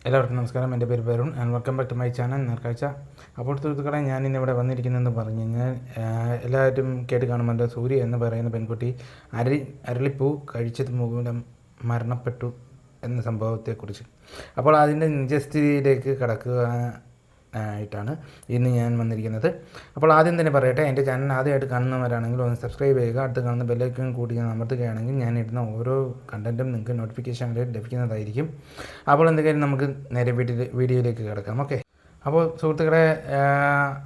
എല്ലാവർക്കും നമസ്കാരം. എൻ്റെ പേര് Varun and welcome back to my channel Nerkazhcha. അപ്പോൾ സുഹൃത്തുക്കളെ, ഞാൻ ഇന്നിവിടെ വന്നിരിക്കുന്നതെന്ന് പറഞ്ഞു കഴിഞ്ഞാൽ എല്ലാവരും കേട്ട് കാണുമ്പോൾ സൂര്യ എന്ന് പറയുന്ന പെൺകുട്ടി അരളിപ്പൂ കഴിച്ചത് മൂലം മരണപ്പെട്ടു എന്ന സംഭവത്തെക്കുറിച്ച്. അപ്പോൾ അതിൻ്റെ നിജസ്ഥിതിയിലേക്ക് കടക്കാനായിട്ടാണ് ഇന്ന് ഞാൻ വന്നിരിക്കുന്നത്. അപ്പോൾ ആദ്യം തന്നെ പറയട്ടെ, എൻ്റെ ചാനൽ ആദ്യമായിട്ട് കാണുന്നവരാണെങ്കിൽ ഒന്ന് സബ്സ്ക്രൈബ് ചെയ്യുക. അടുത്ത് കാണുന്ന ബെല്ലൈക്കൺ കൂടി അമർത്തുകയാണെങ്കിൽ ഞാൻ ഇടുന്ന ഓരോ കണ്ടൻറ്റും നിങ്ങൾക്ക് നോട്ടിഫിക്കേഷനിൽ ലഭിക്കുന്നതായിരിക്കും. അപ്പോൾ എന്തെങ്കിലും നമുക്ക് നേരെ വീഡിയോയിലേക്ക് കിടക്കാം. ഓക്കെ. അപ്പോൾ സുഹൃത്തുക്കളെ,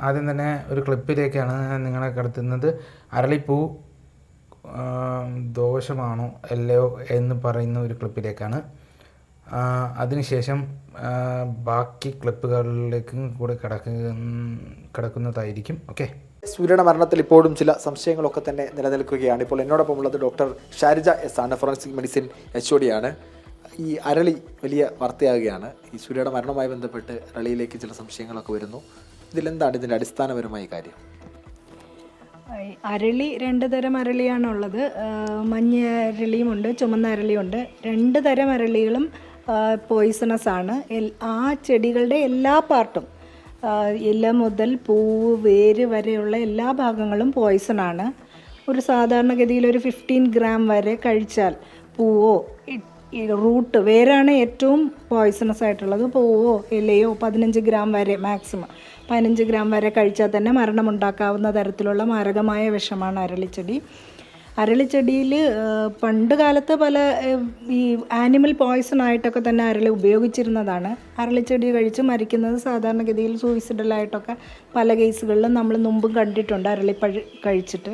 ആദ്യം തന്നെ ഒരു ക്ലിപ്പിലേക്കാണ് നിങ്ങളെ കടത്തുന്നത്. അരളിപ്പൂ ദോഷമാണോ അല്ലയോ എന്ന് പറയുന്ന ഒരു ക്ലിപ്പിലേക്കാണ്. അതിനുശേഷം ബാക്കി ക്ലിപ്പുകളിലേക്കും കൂടെ കിടക്കുന്നതായിരിക്കും. ഓക്കെ. സൂര്യയുടെ മരണത്തിൽ ഇപ്പോഴും ചില സംശയങ്ങളൊക്കെ തന്നെ നിലനിൽക്കുകയാണ്. ഇപ്പോൾ എന്നോടൊപ്പം ഉള്ളത് ഡോക്ടർ ഷാരിജ എസ് ആണ്, ഫോറൻസിക് മെഡിസിൻ HOD ആണ്. ഈ അരളി വലിയ വാർത്തയാകുകയാണ്. ഈ സൂര്യയുടെ മരണവുമായി ബന്ധപ്പെട്ട് അരളിയിലേക്ക് ചില സംശയങ്ങളൊക്കെ വരുന്നു. ഇതിലെന്താണ് ഇതിൻ്റെ അടിസ്ഥാനപരമായ കാര്യം? അരളി രണ്ട് തരം അരളിയാണുള്ളത്. മഞ്ഞ അരളിയുമുണ്ട്, ചുമന്ന അരളിയുണ്ട്. രണ്ട് തരം അരളികളും പോയിസണസ് ആണ്. ആ ചെടികളുടെ എല്ലാ പാർട്ടും, ഇല മുതൽ പൂവ് വേര് വരെയുള്ള എല്ലാ ഭാഗങ്ങളും പോയിസണാണ്. ഒരു സാധാരണഗതിയിൽ ഒരു 15 ഗ്രാം വരെ കഴിച്ചാൽ, പൂവോ റൂട്ട് വേരാണ് ഏറ്റവും പോയിസണസ് ആയിട്ടുള്ളത്, പൂവോ ഇലയോ 15 ഗ്രാം വരെ, മാക്സിമം 15 ഗ്രാം വരെ കഴിച്ചാൽ തന്നെ മരണമുണ്ടാക്കാവുന്ന തരത്തിലുള്ള മാരകമായ വിഷമാണ് അരളിച്ചെടി. അരളിച്ചെടിയിൽ പണ്ട് കാലത്ത് പല ഈ ആനിമൽ പോയ്സൺ ആയിട്ടൊക്കെ തന്നെ അരളി ഉപയോഗിച്ചിരുന്നതാണ്. അരളിച്ചെടി കഴിച്ച് മരിക്കുന്നത് സാധാരണഗതിയിൽ സൂയിസിഡലായിട്ടൊക്കെ പല കേസുകളിലും നമ്മൾ മുമ്പും കണ്ടിട്ടുണ്ട്. അരളിപ്പഴം കഴിച്ചിട്ട്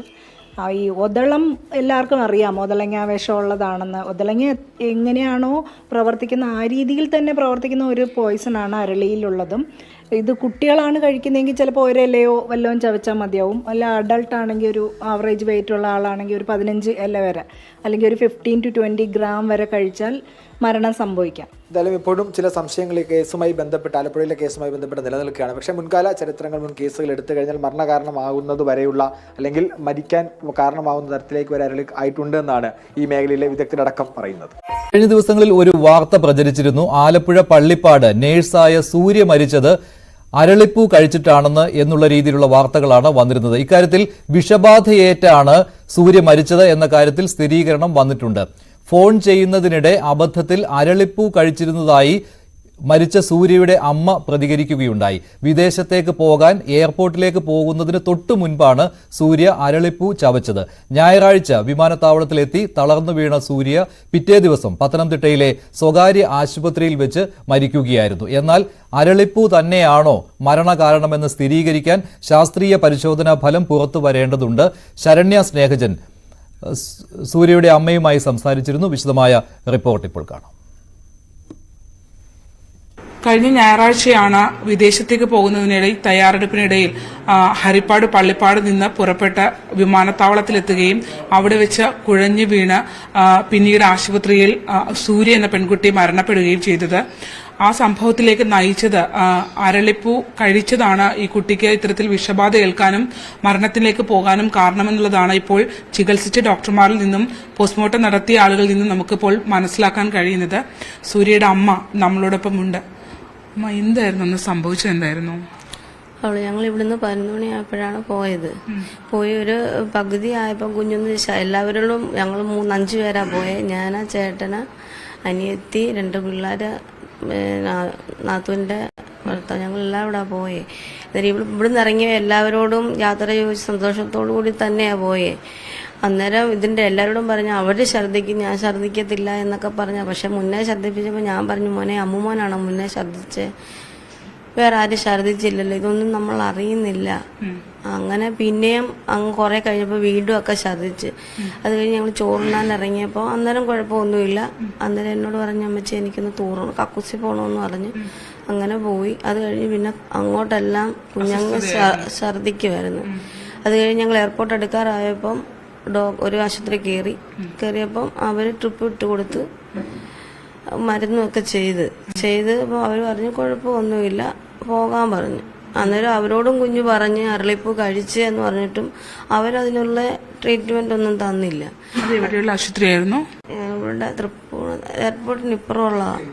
ഈ ഒതളം എല്ലാവർക്കും അറിയാം, ഒതളങ്ങ വിഷമുള്ളതാണെന്ന്. ഒതളങ്ങ എങ്ങനെയാണോ പ്രവർത്തിക്കുന്ന ആ രീതിയിൽ തന്നെ പ്രവർത്തിക്കുന്ന ഒരു പോയ്സണാണ് അരളിയിലുള്ളതും. ഇത് കുട്ടികളാണ് കഴിക്കുന്നതെങ്കിൽ ചിലപ്പോൾ ഒരിലയോ വല്ലതും ചവച്ചാൽ മതിയാവും. അല്ല അഡൾട്ട് ആണെങ്കിൽ, ഒരു ആവറേജ് വെയിറ്റ് ഉള്ള ആളാണെങ്കിൽ ഒരു 15 ഇല വരെ, അല്ലെങ്കിൽ ഒരു 15 to 20 ഗ്രാം വരെ കഴിച്ചാൽ മരണം സംഭവിക്കാം. എന്തായാലും ഇപ്പോഴും ചില സംശയങ്ങൾ ഈ കേസുമായി ബന്ധപ്പെട്ട്, ആലപ്പുഴയിലെ കേസുമായി ബന്ധപ്പെട്ട് നിലനിൽക്കുകയാണ്. പക്ഷേ മുൻകാല ചരിത്രങ്ങൾ, മുൻ കേസുകൾ എടുത്തു കഴിഞ്ഞാൽ മരണകാരണമാകുന്നത് വരെയുള്ള, അല്ലെങ്കിൽ മരിക്കാൻ കാരണമാകുന്ന തരത്തിലേക്ക് വരെ അരളി ആയിട്ടുണ്ട് എന്നാണ് ഈ മേഖലയിലെ വിദഗ്ധരടക്കം പറയുന്നത്. കഴിഞ്ഞ ദിവസങ്ങളിൽ ഒരു വാർത്ത പ്രചരിച്ചിരുന്നു. ആലപ്പുഴ പള്ളിപ്പാട് നേഴ്സായ സൂര്യ മരിച്ചത് അരളിപ്പൂ കഴിച്ചിട്ടാണെന്ന് എന്നുള്ള രീതിയിലുള്ള വാർത്തകളാണ് വന്നിരുന്നത്. ഇക്കാര്യത്തിൽ വിഷബാധയേറ്റാണ് സൂര്യ മരിച്ചത് എന്ന കാര്യത്തിൽ സ്ഥിരീകരണം വന്നിട്ടുണ്ട്. ഫോൺ ചെയ്യുന്നതിനിടെ അബദ്ധത്തിൽ അരളിപ്പൂ കഴിച്ചിരുന്നതായി മരിച്ച സൂര്യയുടെ അമ്മ പ്രതികരിക്കുകയുണ്ടായി. വിദേശത്തേക്ക് പോകാൻ എയർപോർട്ടിലേക്ക് പോകുന്നതിന് തൊട്ടു മുൻപാണ് സൂര്യ അരളിപ്പൂ ചവച്ചത്. ഞായറാഴ്ച വിമാനത്താവളത്തിലെത്തി തളർന്നു വീണ സൂര്യ പിറ്റേ ദിവസം പത്തനംതിട്ടയിലെ സ്വകാര്യ ആശുപത്രിയിൽ വെച്ച് മരിക്കുകയായിരുന്നു. എന്നാൽ അരളിപ്പൂ തന്നെയാണോ മരണകാരണമെന്ന് സ്ഥിരീകരിക്കാൻ ശാസ്ത്രീയ പരിശോധനാ ഫലം പുറത്തു വരേണ്ടതുണ്ട്. ശരണ്യ സ്നേഹജൻ സൂര്യയുടെ അമ്മയുമായി സംസാരിച്ചിരുന്നു. വിശദമായ റിപ്പോർട്ട് ഇപ്പോൾ കാണാം. കഴിഞ്ഞ ഞായറാഴ്ചയാണ് വിദേശത്തേക്ക് പോകുന്നതിനിടയിൽ തയ്യാറെടുപ്പിനിടയിൽ ഹരിപ്പാട് പള്ളിപ്പാട് നിന്ന് പുറപ്പെട്ട വിമാനത്താവളത്തിലെത്തുകയും അവിടെ വെച്ച് കുഴഞ്ഞു വീണ് പിന്നീട് ആശുപത്രിയിൽ സൂര്യ എന്ന പെൺകുട്ടി മരണപ്പെടുകയും ചെയ്തത്. ആ സംഭവത്തിലേക്ക് നയിച്ചത് അരളിപ്പൂ കഴിച്ചതാണ് ഈ കുട്ടിക്ക് ഇത്തരത്തിൽ വിഷബാധ ഏൽക്കാനും മരണത്തിലേക്ക് പോകാനും കാരണമെന്നുള്ളതാണ് ഇപ്പോൾ ചികിത്സിച്ച ഡോക്ടർമാരിൽ നിന്നും പോസ്റ്റ്മോർട്ടം നടത്തിയ ആളുകളിൽ നിന്നും നമുക്കിപ്പോൾ മനസ്സിലാക്കാൻ കഴിയുന്നത്. സൂര്യയുടെ അമ്മ നമ്മളോടൊപ്പം ഉണ്ട്. അമ്മ, എന്തായിരുന്നു അന്ന് സംഭവിച്ചത്? എന്തായിരുന്നു? ഞങ്ങൾ ഇവിടുന്ന് 11 മണിയായപ്പോഴാണ് പോയത്. പോയി ഒരു പകുതി ആയപ്പോൾ കുഞ്ഞൊന്ന് എല്ലാവരോടും ഞങ്ങൾ 3-5 പേരാ പോയെ. ഞാനാ, ചേട്ടന്, അനിയത്തി, 2 പിള്ളേര്, നാത്തൂൻ്റെ ഭർത്താവ്, ഞങ്ങളെല്ലാം ഇവിടെ പോയേ. എന്നിട്ട് ഇവിടുന്ന് ഇറങ്ങിയ എല്ലാവരോടും യാത്ര ചോദിച്ച് സന്തോഷത്തോടു കൂടി തന്നെയാണ് പോയേ. അന്നേരം ഇതിൻ്റെ എല്ലാവരോടും പറഞ്ഞു അവർ ഛർദ്ദിക്കും, ഞാൻ ഛർദ്ദിക്കത്തില്ല എന്നൊക്കെ പറഞ്ഞു. പക്ഷെ മുന്നേ ഛർദ്ദിപ്പിച്ചപ്പോൾ ഞാൻ പറഞ്ഞു, മോനെ അമ്മുമോനാണോ മുന്നേ ഛർദ്ദിച്ച്, വേറെ ആരും ഛർദ്ദിച്ചില്ലല്ലോ, ഇതൊന്നും നമ്മൾ അറിയുന്നില്ല. അങ്ങനെ പിന്നെയും അങ്ങ് കുറെ കഴിഞ്ഞപ്പോൾ വീണ്ടും ഒക്കെ ഛർദ്ദിച്ച്. അത് കഴിഞ്ഞ് ഞങ്ങൾ ചോറുണ്ണാൻ ഇറങ്ങിയപ്പോൾ അന്നേരം കുഴപ്പമൊന്നുമില്ല. അന്നേരം എന്നോട് പറഞ്ഞു, അമ്മച്ചി എനിക്കൊന്ന് കക്കൂസി പോകണമെന്ന് പറഞ്ഞു. അങ്ങനെ പോയി. അത് കഴിഞ്ഞ് പിന്നെ അങ്ങോട്ടെല്ലാം കുഞ്ഞങ്ങ് ഛർദ്ദിക്കുമായിരുന്നു. അത് കഴിഞ്ഞ് ഞങ്ങൾ എയർപോർട്ട് എടുക്കാറായപ്പം ഒരു ആശുപത്രി കയറിയപ്പം അവർ ട്രിപ്പ് ഇട്ട് കൊടുത്ത് മരുന്നൊക്കെ ചെയ്ത് അപ്പോൾ അവർ പറഞ്ഞു കുഴപ്പമൊന്നുമില്ല, പോകാൻ പറഞ്ഞു. അന്നേരം അവരോടും കുഞ്ഞു പറഞ്ഞ് അരളിപ്പൂ കഴിച്ച് എന്ന് പറഞ്ഞിട്ടും അവരതിനുള്ള ട്രീറ്റ്മെന്റ് ഒന്നും തന്നില്ല. ആശുപത്രിയായിരുന്നു ഇവിടെ തൃപ്പൂണിത്തുറ എയർപോർട്ടിന് ഇപ്പുറമുള്ളതാണ്.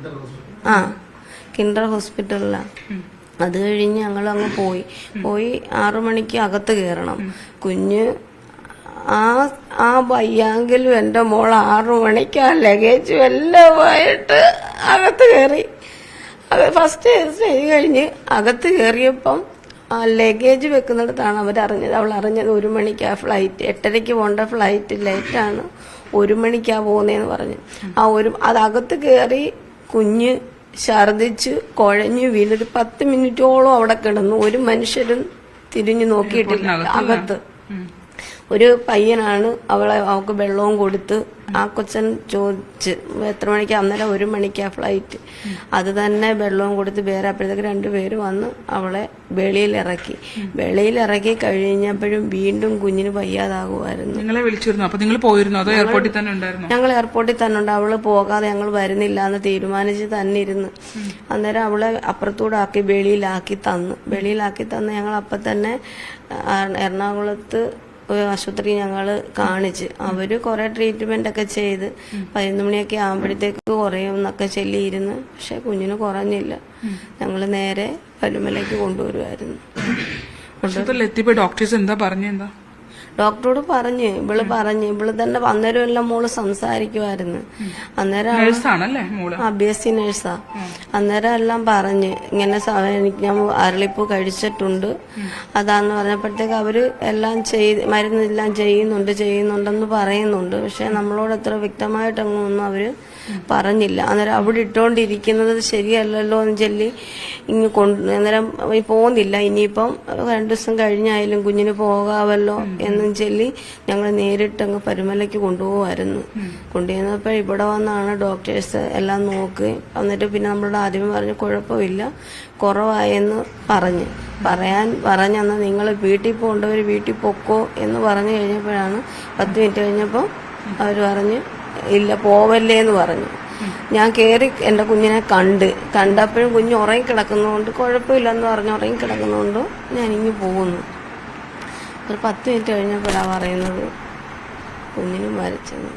കിൻഡർ ഹോസ്പിറ്റലിലാണ്. അത് കഴിഞ്ഞ് ഞങ്ങൾ അങ്ങ് പോയി 6 മണിക്ക് അകത്ത് കയറണം. കുഞ്ഞ് ആ വയ്യാങ്കിലും എൻ്റെ മോൾ 6 മണിക്ക് ആ ലഗേജും എല്ലാമായിട്ട് അകത്ത് കയറി. ഫസ്റ്റ് സ്റ്റേജ് കഴിഞ്ഞ് അകത്ത് കയറിയപ്പം ആ ലഗേജ് വെക്കുന്നിടത്താണ് അവൾ അറിഞ്ഞത് 1 മണിക്കാ ഫ്ലൈറ്റ്, 8:30 പോകേണ്ട ഫ്ലൈറ്റ് ലേറ്റാണ്, 1 മണിക്കാ പോകുന്നതെന്ന് പറഞ്ഞു. അതകത്ത് കയറി കുഞ്ഞ് ഛർദിച്ച് കുഴഞ്ഞു വീണൊരു 10 മിനിറ്റോളം അവിടെ കിടന്നു. ഒരു മനുഷ്യരും തിരിഞ്ഞു നോക്കിയിട്ടില്ല. അകത്ത് ഒരു പയ്യനാണ് അവൾക്ക് വെള്ളവും കൊടുത്ത്. ആ കൊച്ചൻ ചോദിച്ച് എത്ര മണിക്കാ, അന്നേരം 1 മണിക്കാ ഫ്ലൈറ്റ്. അത് തന്നെ വെള്ളവും കൊടുത്ത് വേറെ അപ്പോഴത്തേക്ക് 2 പേര് വന്ന് അവളെ വെളിയിലിറക്കി കഴിഞ്ഞപ്പോഴും വീണ്ടും കുഞ്ഞിന് വയ്യാതാകുമായിരുന്നു. നിങ്ങളെ വിളിച്ചിരുന്നു? അപ്പൊ നിങ്ങൾ പോയിരുന്നു അതോ എയർപോർട്ടിൽ തന്നെ ഉണ്ടായിരുന്നു? ഞങ്ങൾ എയർപോർട്ടിൽ തന്നെ ഉണ്ട്. അവള് പോകാതെ ഞങ്ങൾ വരുന്നില്ല എന്ന് തീരുമാനിച്ച് തന്നെ ഇരുന്ന്. അന്നേരം അവളെ അപ്പുറത്തൂടെ ആക്കി വെളിയിലാക്കി തന്ന് ഞങ്ങൾ അപ്പം തന്നെ എറണാകുളത്ത് ആശുപത്രി ഞങ്ങൾ കാണിച്ച് അവർ കുറെ ട്രീറ്റ്മെന്റ് ഒക്കെ ചെയ്ത് 11 മണിയൊക്കെ ആകുമ്പോഴത്തേക്ക് കുറയും എന്നൊക്കെ ചൊല്ലിയിരുന്നു. പക്ഷെ കുഞ്ഞിന് കുറഞ്ഞില്ല. ഞങ്ങൾ നേരെ പരുമലയ്ക്ക് കൊണ്ടുവരുമായിരുന്നു. എത്തിയപ്പോ ഡോക്ടേഴ്സ് എന്താ പറഞ്ഞെന്താ? ഡോക്ടറോട് ഇവള് തന്നെ അന്നേരം എല്ലാം മോള് സംസാരിക്കുമായിരുന്നു. അന്നേരം BSc നേഴ്സാ. അന്നേരം എല്ലാം പറഞ്ഞ് ഇങ്ങനെ ഞാൻ അരളിപ്പൂ കഴിച്ചിട്ടുണ്ട് അതാന്ന് പറഞ്ഞപ്പോഴത്തേക്ക് അവര് എല്ലാം മരുന്നെല്ലാം ചെയ്യുന്നുണ്ടെന്ന് പറയുന്നുണ്ട്. പക്ഷെ നമ്മളോട് അത്ര വ്യക്തമായിട്ടൊന്നും അവര് പറഞ്ഞില്ല. അന്നേരം അവിടെ ഇട്ടോണ്ടിരിക്കുന്നത് ശരിയല്ലല്ലോ എന്ന് ചൊല്ലി അന്നേരം പോകുന്നില്ല, ഇനിയിപ്പം 2 ദിവസം കഴിഞ്ഞായാലും കുഞ്ഞിന് പോകാമല്ലോ എന്നും ചൊല്ലി ഞങ്ങൾ നേരിട്ട് അങ്ങ് പരുമലയ്ക്ക് കൊണ്ടുപോകുമായിരുന്നു. കൊണ്ടുപോകുന്നപ്പോൾ ഇവിടെ വന്നാണ് ഡോക്ടേഴ്സ് എല്ലാം നോക്കി. എന്നിട്ട് പിന്നെ നമ്മളോട് ആദ്യമേ പറഞ്ഞു കുഴപ്പമില്ല, കുറവായെന്ന് പറഞ്ഞെന്നാൽ നിങ്ങൾ വീട്ടിൽ പോകേണ്ടവർ വീട്ടിൽ പൊക്കോ എന്ന് പറഞ്ഞു കഴിഞ്ഞപ്പോഴാണ് 10 മിനിറ്റ് കഴിഞ്ഞപ്പോൾ അവർ പറഞ്ഞ് ഇല്ല പോവല്ലേ എന്ന് പറഞ്ഞു. ഞാൻ കയറി എൻ്റെ കുഞ്ഞിനെ കണ്ടപ്പോഴും കുഞ്ഞ് ഉറങ്ങിക്കിടക്കുന്നതുകൊണ്ട് കുഴപ്പമില്ലെന്ന് പറഞ്ഞ് ഉറങ്ങിക്കിടക്കുന്നതുകൊണ്ട് ഞാനിങ്ങ് പോകുന്നു. ഒരു 10 മിനിറ്റ് കഴിഞ്ഞപ്പോഴാണ് പറയുന്നത് കുഞ്ഞിന് മരിച്ചെന്ന്.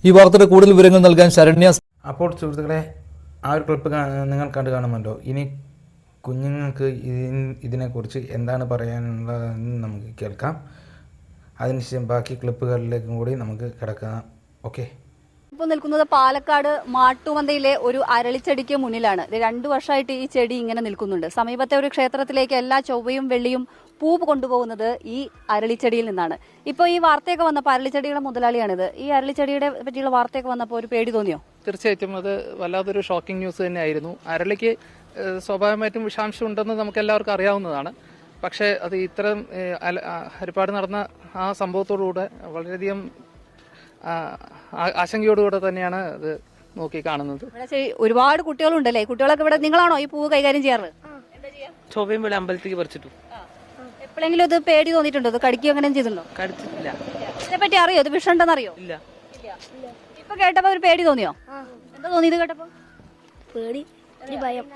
ഈ വാർത്തയുടെ കൂടുതൽ വിവരങ്ങൾ നൽകാൻ ശരണ്യ. അപ്പോൾ സുഹൃത്തുക്കളെ, ആ ഒരു ക്ലിപ്പ് നിങ്ങൾ കണ്ടു കാണുമല്ലോ. ഇനി കുഞ്ഞുങ്ങൾക്ക് ഇതിനെക്കുറിച്ച് എന്താണ് പറയാനുള്ളതെന്ന് നമുക്ക് കേൾക്കാം. അതിനുശേഷം ബാക്കി ക്ലിപ്പുകളിലേക്കും കൂടി നമുക്ക് കിടക്കാം. ഓക്കെ. ഇപ്പോൾ നിൽക്കുന്നത് പാലക്കാട് മാട്ടുമന്തയിലെ ഒരു അരളിച്ചെടിക്ക് മുന്നിലാണ്. 2 വർഷമായിട്ട് ഈ ചെടി ഇങ്ങനെ നിൽക്കുന്നുണ്ട്. സമീപത്തെ ഒരു ക്ഷേത്രത്തിലേക്ക് എല്ലാ ചൊവ്വയും വെള്ളിയും പൂ കൊണ്ടുപോകുന്നത് ഈ അരളിച്ചെടിയിൽ നിന്നാണ്. ഇപ്പോൾ ഈ വാർത്തയൊക്കെ വന്നപ്പോൾ, അരളിച്ചെടിയുടെ മുതലാളിയാണിത്, ഈ അരളിച്ചെടിയുടെ പറ്റിയുള്ള വാർത്തയൊക്കെ വന്നപ്പോൾ ഒരു പേടി തോന്നിയോ? തീർച്ചയായിട്ടും അത് വല്ലാത്തൊരു ഷോക്കിംഗ് ന്യൂസ് തന്നെയായിരുന്നു. അരളിക്ക് സ്വാഭാവികമായിട്ടും വിഷാംശം ഉണ്ടെന്ന് നമുക്ക് എല്ലാവർക്കും അറിയാവുന്നതാണ്. പക്ഷേ അത് ഇത്തരം ഹരിപ്പാട് നടന്ന ആ സംഭവത്തോടുകൂടെ വളരെയധികം ആശങ്കയോടുകൂടെ തന്നെയാണ് അത് നോക്കി കാണുന്നത്. ഒരുപാട് കുട്ടികളുണ്ടല്ലേ? കുട്ടികളൊക്കെ ഇവിടെ നിങ്ങളാണോ ഈ പൂവ് കൈകാര്യം ചെയ്യാറ്? ചൊവ്വയും വേള അമ്പലത്തേക്ക് പറിച്ചിട്ടു. എപ്പോഴെങ്കിലും ഇത് പേടി തോന്നിയിട്ടുണ്ടോ? ഇത് കടിക്കുകയോ അങ്ങനെ ചെയ്തിട്ടുണ്ടോ? കടിച്ചിട്ടില്ല. ഇതിനെപ്പറ്റി അറിയോ? ഇത് വിഷം ഉണ്ടെന്നറിയോ? ഇല്ല. ഇപ്പൊ കേട്ടപ്പോ ഒരു പേടി തോന്നിയോ? എന്താ തോന്നിയത് കേട്ടപ്പോ? പേടി, ഭയം.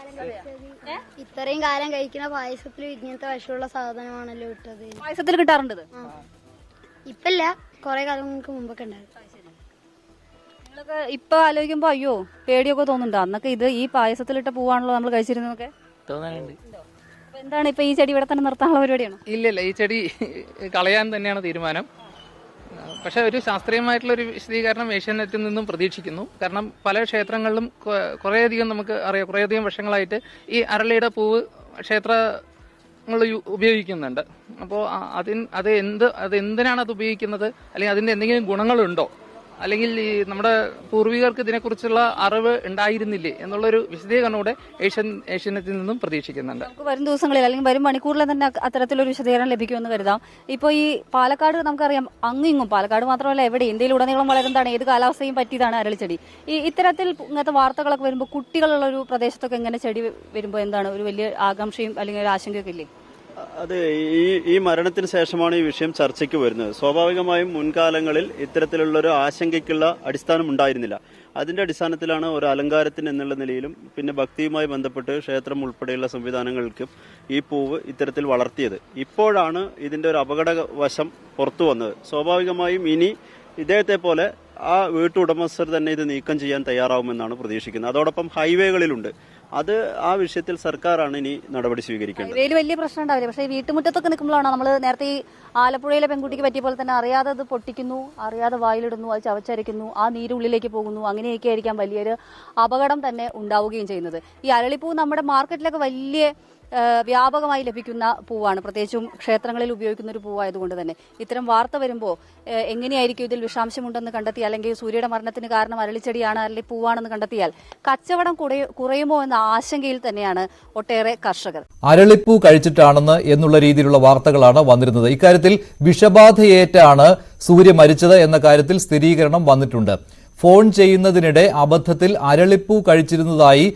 ഇത്രയും കാലം കഴിക്കുന്ന പായസത്തിൽ ഇങ്ങനത്തെ വിഷമുള്ള സാധനമാണല്ലോ ഇട്ടത്. പായസത്തിൽ കിട്ടാറുണ്ട്? ഇപ്പല്ല, കുറെ കാലങ്ങൾക്ക് മുമ്പൊക്കെ ഉണ്ടായിരുന്നു. നിങ്ങളൊക്കെ ഇപ്പൊ ആലോചിക്കുമ്പോ അയ്യോ പേടിയൊക്കെ തോന്നുന്നുണ്ടോ? അന്നൊക്കെ ഇത് ഈ പായസത്തിലിട്ട പൂവാണല്ലോ നമ്മൾ കഴിച്ചിരുന്നതൊക്കെ തോന്നാനുണ്ട്. എന്താണ് ഇപ്പൊ ഈ ചെടി ഇവിടെ തന്നെ നിർത്താനുള്ള പരിപാടിയാണോ? ഇല്ല, ഈ ചെടി കളയാൻ തന്നെയാണ് തീരുമാനം. പക്ഷെ ഒരു ശാസ്ത്രീയമായിട്ടുള്ള ഒരു വിശദീകരണം ഏഷ്യാനെറ്റിൽ നിന്നും പ്രതീക്ഷിക്കുന്നു. കാരണം പല ക്ഷേത്രങ്ങളിലും കുറേയധികം നമുക്ക് അറിയാം, കുറേയധികം വർഷങ്ങളായിട്ട് ഈ അരളിയുടെ പൂവ് ക്ഷേത്രങ്ങൾ ഉപയോഗിക്കുന്നുണ്ട്. അപ്പോൾ അത് എന്തിനാണ് അത് ഉപയോഗിക്കുന്നത്, അല്ലെങ്കിൽ അതിൻ്റെ എന്തെങ്കിലും ഗുണങ്ങളുണ്ടോ, അല്ലെങ്കിൽ ഈ നമ്മുടെ പൂർവികർക്ക് ഇതിനെക്കുറിച്ചുള്ള അറിവ് ഉണ്ടായിരുന്നില്ലേ എന്നുള്ളൊരു വിശദീകരണം കൂടെ ഏഷ്യാനെറ്റിൽ നിന്നും പ്രതീക്ഷിക്കുന്നുണ്ട്. നമുക്ക് വരും ദിവസങ്ങളിൽ അല്ലെങ്കിൽ വരും മണിക്കൂറിൽ തന്നെ അത്തരത്തിലൊരു വിശദീകരണം ലഭിക്കുമെന്ന് കരുതാം. ഇപ്പോൾ ഈ പാലക്കാട് നമുക്കറിയാം, അങ്ങും പാലക്കാട് മാത്രമല്ല എവിടെ ഇന്ത്യയിൽ ഉടനീളം വളരുന്നതാണ്, ഏത് കാലാവസ്ഥയും പറ്റിയതാണ് അരളിച്ചെടി. ഇത്തരത്തിൽ ഇങ്ങനത്തെ വാർത്തകളൊക്കെ വരുമ്പോൾ കുട്ടികളുള്ള ഒരു പ്രദേശത്തൊക്കെ ഇങ്ങനെ ചെടി വരുമ്പോൾ എന്താണ് ഒരു വലിയ ആകാംക്ഷയും അല്ലെങ്കിൽ ഒരു ആശങ്കയൊക്കെ ഇല്ലേ? അതെ, ഈ മരണത്തിന് ശേഷമാണ് ഈ വിഷയം ചർച്ചയ്ക്ക് വരുന്നത്. സ്വാഭാവികമായും മുൻകാലങ്ങളിൽ ഇത്തരത്തിലുള്ളൊരു ആശങ്കയ്ക്കുള്ള അടിസ്ഥാനം ഉണ്ടായിരുന്നില്ല. അതിന്റെ അടിസ്ഥാനത്തിലാണ് ഒരു അലങ്കാരത്തിന് എന്നുള്ള നിലയിലും പിന്നെ ഭക്തിയുമായി ബന്ധപ്പെട്ട് ക്ഷേത്രം ഉൾപ്പെടെയുള്ള സംവിധാനങ്ങൾക്കും ഈ പൂവ് ഇത്തരത്തിൽ വളർത്തിയത്. ഇപ്പോഴാണ് ഇതിന്റെ ഒരു അപകടവശം പുറത്തു വന്നത്. സ്വാഭാവികമായും ഇനി ഇദ്ദേഹത്തെ പോലെ ആ വീട്ടുടമസ്ഥർ തന്നെ ഇത് നീക്കം ചെയ്യാൻ തയ്യാറാവുമെന്നാണ് പ്രതീക്ഷിക്കുന്നത്. അതോടൊപ്പം ഹൈവേകളിലുണ്ട്. അത് ആ വിഷയത്തിൽ സർക്കാരാണ് ഇനി നടപടി സ്വീകരിക്കേണ്ടത്. ഹൈവേയിൽ വലിയ പ്രശ്നം ഉണ്ടാവില്ല, പക്ഷേ വീട്ടുമുറ്റത്തൊക്കെ നിൽക്കുമ്പോഴാണ് നമ്മൾ നേരത്തെ ഈ ആലപ്പുഴയിലെ പെൺകുട്ടിക്ക് പറ്റിയ പോലെ തന്നെ അറിയാതെ അത് പൊട്ടിക്കുന്നു, അറിയാതെ വായിലിടുന്നു, അത് ചവച്ചരയ്ക്കുന്നു, ആ നീരുള്ളിലേക്ക് പോകുന്നു. അങ്ങനെയൊക്കെ ആയിരിക്കാം വലിയൊരു അപകടം തന്നെ ഉണ്ടാവുകയും ചെയ്യുന്നത്. ഈ അരളിപ്പൂ നമ്മുടെ മാർക്കറ്റിലൊക്കെ വലിയ വ്യാപകമായി ലഭിക്കുന്ന പൂവാണ്, പ്രത്യേകിച്ചും ക്ഷേത്രങ്ങളിൽ ഉപയോഗിക്കുന്ന ഒരു പൂവായതുകൊണ്ട് തന്നെ ഇത്തരം വാർത്ത വരുമ്പോൾ എങ്ങനെയായിരിക്കും ഇതിൽ വിഷാംശമുണ്ടെന്ന് കണ്ടെത്തി, അല്ലെങ്കിൽ സൂര്യയുടെ മരണത്തിന് കാരണം അരളിച്ചെടിയാണ്, അരളിപ്പൂവാണെന്ന് കണ്ടെത്തിയാൽ കച്ചവടം കുറയുമോ എന്ന ആശങ്കയിൽ തന്നെയാണ് ഒട്ടേറെ കർഷകർ. അരളിപ്പൂ കഴിച്ചിട്ടാണെന്ന് എന്നുള്ള രീതിയിലുള്ള വാർത്തകളാണ് വന്നിരുന്നത്. ഇക്കാര്യത്തിൽ വിഷബാധയേറ്റാണ് സൂര്യ മരിച്ചത് എന്ന കാര്യത്തിൽ സ്ഥിരീകരണം വന്നിട്ടുണ്ട്. ഫോൺ ചെയ്യുന്നതിനിടെ അബദ്ധത്തിൽ അരളിപ്പൂ കഴിച്ചിരുന്നതായി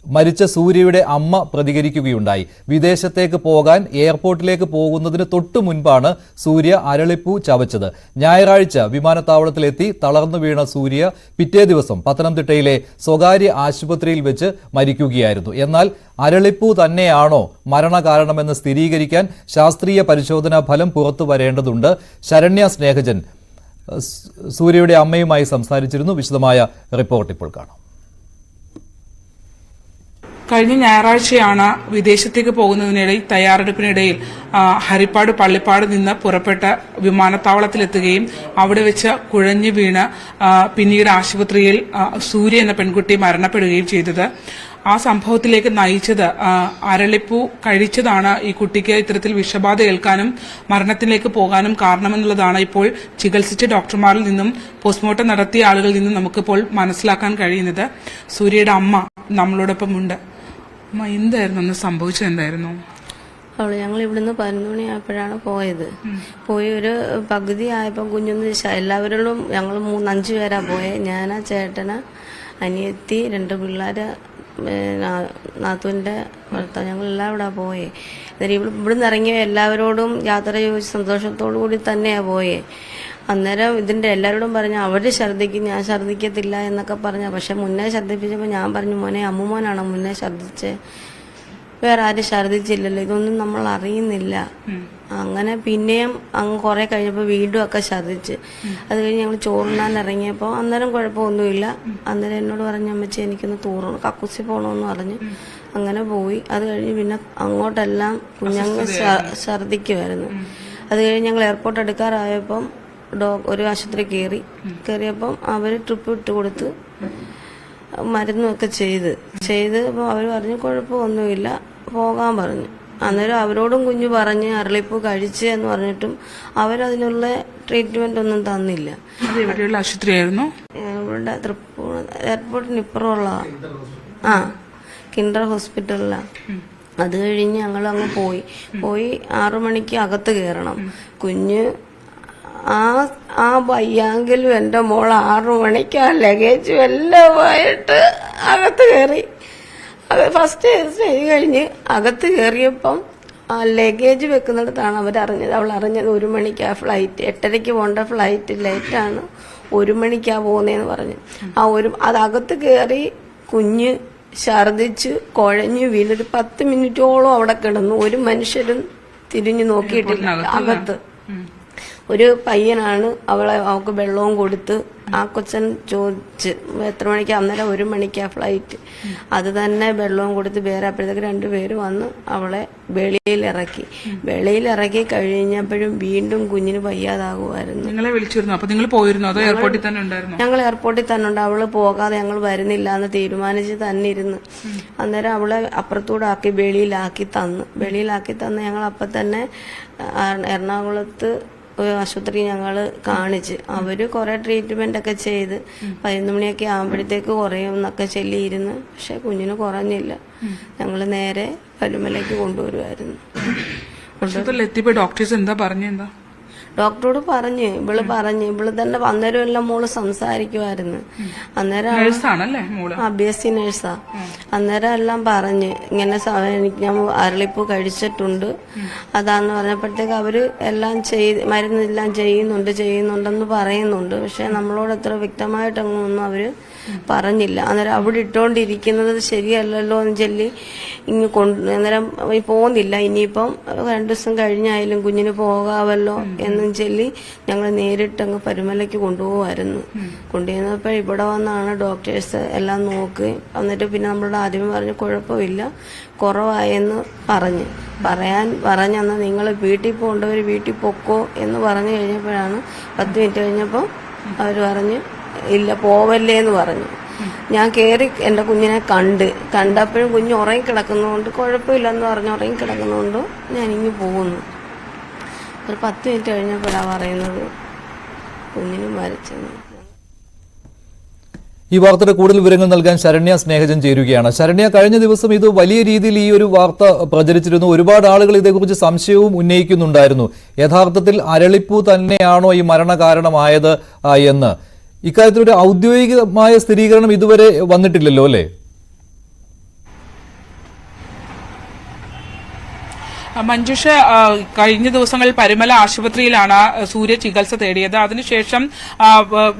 മരിച്ച സൂര്യയുടെ അമ്മ പ്രതികരിക്കുകയുണ്ടായി. വിദേശത്തേക്ക് പോകാൻ എയർപോർട്ടിലേക്ക് പോകുന്നതിന് തൊട്ടു മുൻപാണ് സൂര്യ അരളിപ്പൂ ചവച്ചത്. ഞായറാഴ്ച വിമാനത്താവളത്തിലെത്തി തളർന്നു വീണ സൂര്യ പിറ്റേ ദിവസം പത്തനംതിട്ടയിലെ സ്വകാര്യ ആശുപത്രിയിൽ വെച്ച് മരിക്കുകയായിരുന്നു. എന്നാൽ അരളിപ്പൂ തന്നെയാണോ മരണകാരണമെന്ന് സ്ഥിരീകരിക്കാൻ ശാസ്ത്രീയ പരിശോധനാ ഫലം പുറത്തു വരേണ്ടതുണ്ട്. ശരണ്യ സ്നേഹജൻ സൂര്യയുടെ അമ്മയുമായി സംസാരിച്ചിരുന്നു. വിശദമായ റിപ്പോർട്ട് ഇപ്പോൾ കാണാം. കഴിഞ്ഞ ഞായറാഴ്ചയാണ് വിദേശത്തേക്ക് പോകുന്നതിനിടയിൽ തയ്യാറെടുപ്പിനിടയിൽ ഹരിപ്പാട് പള്ളിപ്പാട് നിന്ന് പുറപ്പെട്ട വിമാനത്താവളത്തിലെത്തുകയും അവിടെ വെച്ച് കുഴഞ്ഞു വീണ് പിന്നീട് ആശുപത്രിയിൽ സൂര്യ എന്ന പെൺകുട്ടി മരണപ്പെടുകയും ചെയ്തത്. ആ സംഭവത്തിലേക്ക് നയിച്ചത് അരളിപ്പൂ കഴിച്ചതാണ് ഈ കുട്ടിക്ക് ഇത്തരത്തിൽ വിഷബാധ ഏൽക്കാനും മരണത്തിലേക്ക് പോകാനും കാരണമെന്നുള്ളതാണ് ഇപ്പോൾ ചികിത്സിച്ച ഡോക്ടർമാരിൽ നിന്നും പോസ്റ്റ്മോർട്ടം നടത്തിയ ആളുകളിൽ നിന്നും നമുക്കിപ്പോൾ മനസ്സിലാക്കാൻ കഴിയുന്നത്. സൂര്യയുടെ അമ്മ നമ്മളോടൊപ്പം ഉണ്ട്. അമ്മ, എന്തായിരുന്നു അന്ന് സംഭവിച്ചത്? എന്തായിരുന്നു? ഞങ്ങൾ ഇവിടുന്ന് 11 മണിയായപ്പോഴാണ് പോയത്. പോയി ഒരു പകുതി ആയപ്പോൾ കുഞ്ഞൊന്ന് എല്ലാവരോടും ഞങ്ങൾ 5 പേരാ പോയെ. ഞാനാ, ചേട്ടന്, അനിയത്തി, 2 പിള്ളേര്, നാത്തൂൻ്റെ ഭർത്താവ്, ഞങ്ങളെല്ലാം ഇവിടെ പോയേ. ഇവിടുന്ന് ഇറങ്ങിയ എല്ലാവരോടും യാത്ര ചോദിച്ച് സന്തോഷത്തോടു കൂടി തന്നെയാണ് പോയേ. അന്നേരം ഇതിൻ്റെ എല്ലാവരോടും പറഞ്ഞു അവർ ഛർദ്ദിക്കും, ഞാൻ ഛർദ്ദിക്കത്തില്ല എന്നൊക്കെ പറഞ്ഞു. പക്ഷെ മുന്നേ ഛർദ്ദിപ്പിച്ചപ്പോൾ ഞാൻ പറഞ്ഞു, മോനെ അമ്മുമോനാണോ മുന്നേ ഛർദ്ദിച്ചേ, വേറെ ആരും ഛർദ്ദിച്ചില്ലല്ലോ, ഇതൊന്നും നമ്മൾ അറിയുന്നില്ല. അങ്ങനെ പിന്നെയും അങ്ങ് കുറെ കഴിഞ്ഞപ്പോൾ വീണ്ടും ഒക്കെ ഛർദ്ദിച്ച്. അത് കഴിഞ്ഞ് ഞങ്ങൾ ചോറുണ്ണാൻ ഇറങ്ങിയപ്പോൾ അന്നേരം കുഴപ്പമൊന്നുമില്ല. അന്നേരം എന്നോട് പറഞ്ഞു, അമ്മച്ചി എനിക്കൊന്ന് കക്കൂസി പോകണമെന്ന് പറഞ്ഞു. അങ്ങനെ പോയി. അത് കഴിഞ്ഞ് പിന്നെ അങ്ങോട്ടെല്ലാം കുഞ്ഞങ്ങ് ഛർദ്ദിക്കുമായിരുന്നു. അത് കഴിഞ്ഞ് ഞങ്ങൾ എയർപോർട്ട് എടുക്കാറായപ്പം ഒരു ആശുപത്രി കയറിയപ്പം അവർ ട്രിപ്പ് ഇട്ട് കൊടുത്ത് മരുന്നൊക്കെ ചെയ്ത് അപ്പോൾ അവർ പറഞ്ഞു കുഴപ്പമൊന്നുമില്ല, പോകാൻ പറഞ്ഞു. അന്നേരം അവരോടും കുഞ്ഞു പറഞ്ഞ് അരളിപ്പൂ കഴിച്ച് എന്ന് പറഞ്ഞിട്ടും അവരതിനുള്ള ട്രീറ്റ്മെന്റ് ഒന്നും തന്നില്ല. എവിടെയുള്ള ആശുപത്രിയായിരുന്നു? ഇവിടെ തൃപ്പൂണിത്തുറ എയർപോർട്ടിന് ഇപ്പുറമുള്ളതാ, കിൻഡർ ഹോസ്പിറ്റലിലാണ്. അത് കഴിഞ്ഞ് ഞങ്ങൾ അങ്ങ് പോയി 6 മണിക്ക് അകത്ത് കയറണം. കുഞ്ഞ് ആ വയ്യാങ്കിലും എൻ്റെ മോൾ 6 മണിക്ക് ആ ലഗേജും എല്ലാമായിട്ട് അകത്ത് കയറി. ഫസ്റ്റ് സ്റ്റേജ് കഴിഞ്ഞ് അകത്ത് കയറിയപ്പം ആ ലഗേജ് വെക്കുന്നിടത്താണ് അവൾ അറിഞ്ഞത് 1 മണിക്കാ ഫ്ലൈറ്റ്, 8:30 പോകേണ്ട ഫ്ലൈറ്റ് ലേറ്റാണ്, 1 മണിക്കാ പോകുന്നതെന്ന് പറഞ്ഞു. അതകത്ത് കയറി കുഞ്ഞ് ഛർദിച്ച് കുഴഞ്ഞു വീണൊരു 10 മിനിറ്റോളം അവിടെ കിടന്നു. ഒരു മനുഷ്യരും തിരിഞ്ഞു നോക്കിയിട്ടില്ല. അകത്ത് ഒരു പയ്യനാണ് അവൾക്ക് വെള്ളവും കൊടുത്ത്. ആ കൊച്ചൻ ചോദിച്ച് എത്ര മണിക്കാ, അന്നേരം 1 മണിക്കാ ഫ്ലൈറ്റ്. അത് തന്നെ വെള്ളവും കൊടുത്ത് വേറെ അപ്പോഴത്തേക്ക് 2 പേര് വന്ന് അവളെ വെളിയിലിറക്കി കഴിഞ്ഞപ്പോഴും വീണ്ടും കുഞ്ഞിന് വയ്യാതാകുമായിരുന്നു. നിങ്ങളെ വിളിച്ചിരുന്നു? അപ്പൊ നിങ്ങൾ പോയിരുന്നു? അതോ എയർപോർട്ടിൽ തന്നെ ഉണ്ടായിരുന്നു? ഞങ്ങൾ എയർപോർട്ടിൽ തന്നെ ഉണ്ട്. അവള് പോകാതെ ഞങ്ങൾ വരുന്നില്ല എന്ന് തീരുമാനിച്ച് തന്നെ ഇരുന്ന്. അന്നേരം അവളെ അപ്പുറത്തൂടെ ആക്കി വെളിയിലാക്കി തന്ന് ഞങ്ങൾ അപ്പം തന്നെ എറണാകുളത്ത് ആശുപത്രി ഞങ്ങൾ കാണിച്ച് അവര് കുറെ ട്രീറ്റ്മെന്റ് ഒക്കെ ചെയ്ത് 11 മണിയൊക്കെ ആകുമ്പോഴത്തേക്ക് കുറയും എന്നൊക്കെ ചൊല്ലിയിരുന്നു. പക്ഷെ കുഞ്ഞിന് കുറഞ്ഞില്ല. ഞങ്ങൾ നേരെ പരുമലയ്ക്ക് കൊണ്ടുവരുമായിരുന്നു. എത്തിയപ്പോ ഡോക്ടേഴ്സ് എന്താ പറഞ്ഞെന്താ? ഡോക്ടറോട് ഇവള് തന്നെ അന്നേരം എല്ലാം മോള് സംസാരിക്കുമായിരുന്നു. അന്നേരം BSc നേഴ്സാ. അന്നേരം എല്ലാം പറഞ്ഞ് ഇങ്ങനെ ഞാൻ അരളിപ്പൂ കഴിച്ചിട്ടുണ്ട് അതാന്ന് പറഞ്ഞപ്പോഴത്തേക്ക് അവര് എല്ലാം മരുന്നെല്ലാം ചെയ്യുന്നുണ്ടെന്ന് പറയുന്നുണ്ട്. പക്ഷെ നമ്മളോട് അത്ര വ്യക്തമായിട്ടൊന്നും അവര് പറഞ്ഞില്ല. അന്നേരം അവിടെ ഇട്ടോണ്ടിരിക്കുന്നത് ശരിയല്ലല്ലോ എന്ന് ചൊല്ലി അന്നേരം പോകുന്നില്ല, ഇനിയിപ്പം 2 ദിവസം കഴിഞ്ഞായാലും കുഞ്ഞിന് പോകാമല്ലോ എന്നും ചൊല്ലി ഞങ്ങൾ നേരിട്ട് അങ്ങ് പരുമലയ്ക്ക് കൊണ്ടുപോകുമായിരുന്നു. കൊണ്ടുപോകുന്നപ്പോൾ ഇവിടെ വന്നാണ് ഡോക്ടേഴ്സ് എല്ലാം നോക്കി. എന്നിട്ട് പിന്നെ നമ്മളോട് ആദ്യമേ പറഞ്ഞു കുഴപ്പമില്ല, കുറവായെന്ന് പറഞ്ഞെന്നാൽ നിങ്ങൾ വീട്ടിൽ പോകേണ്ടവർ വീട്ടിൽ പൊക്കോ എന്ന് പറഞ്ഞു കഴിഞ്ഞപ്പോഴാണ് 10 മിനിറ്റ് കഴിഞ്ഞപ്പോൾ അവർ പറഞ്ഞു ഇല്ല പോവല്ലേ എന്ന് പറഞ്ഞു. ഞാൻ കയറി എൻ്റെ കുഞ്ഞിനെ കണ്ടപ്പോഴും കുഞ്ഞ് ഉറങ്ങിക്കിടക്കുന്നതുകൊണ്ട് കുഴപ്പമില്ലെന്ന് പറഞ്ഞ് ഉറങ്ങിക്കിടക്കുന്നതുകൊണ്ട് ഞാനിങ്ങ് പോകുന്നു. ഒരു 10 മിനിറ്റ് കഴിഞ്ഞപ്പോഴാണ് പറയുന്നത് കുഞ്ഞിന് മരിച്ചെന്ന്. ഈ വാർത്തയുടെ കൂടുതൽ വിവരങ്ങൾ നൽകാൻ ശരണ്യ സ്നേഹജൻ ചേരുകയാണ്. ശരണ്യ, കഴിഞ്ഞ ദിവസം ഇത് വലിയ രീതിയിൽ ഈ ഒരു വാർത്ത പ്രചരിച്ചിരുന്നു. ഒരുപാട് ആളുകൾ ഇതേക്കുറിച്ച് സംശയവും ഉന്നയിക്കുന്നുണ്ടായിരുന്നു. യഥാർത്ഥത്തിൽ അരളിപ്പൂ തന്നെയാണോ ഈ മരണകാരണമായത് എന്ന്. ഇക്കാര്യത്തിൽ ഒരു ഔദ്യോഗികമായ സ്ഥിരീകരണം ഇതുവരെ വന്നിട്ടില്ലല്ലോ അല്ലേ? മഞ്ജുഷ, കഴിഞ്ഞ ദിവസങ്ങളിൽ പരുമല ആശുപത്രിയിലാണ് സൂര്യ ചികിത്സ തേടിയത്. അതിനുശേഷം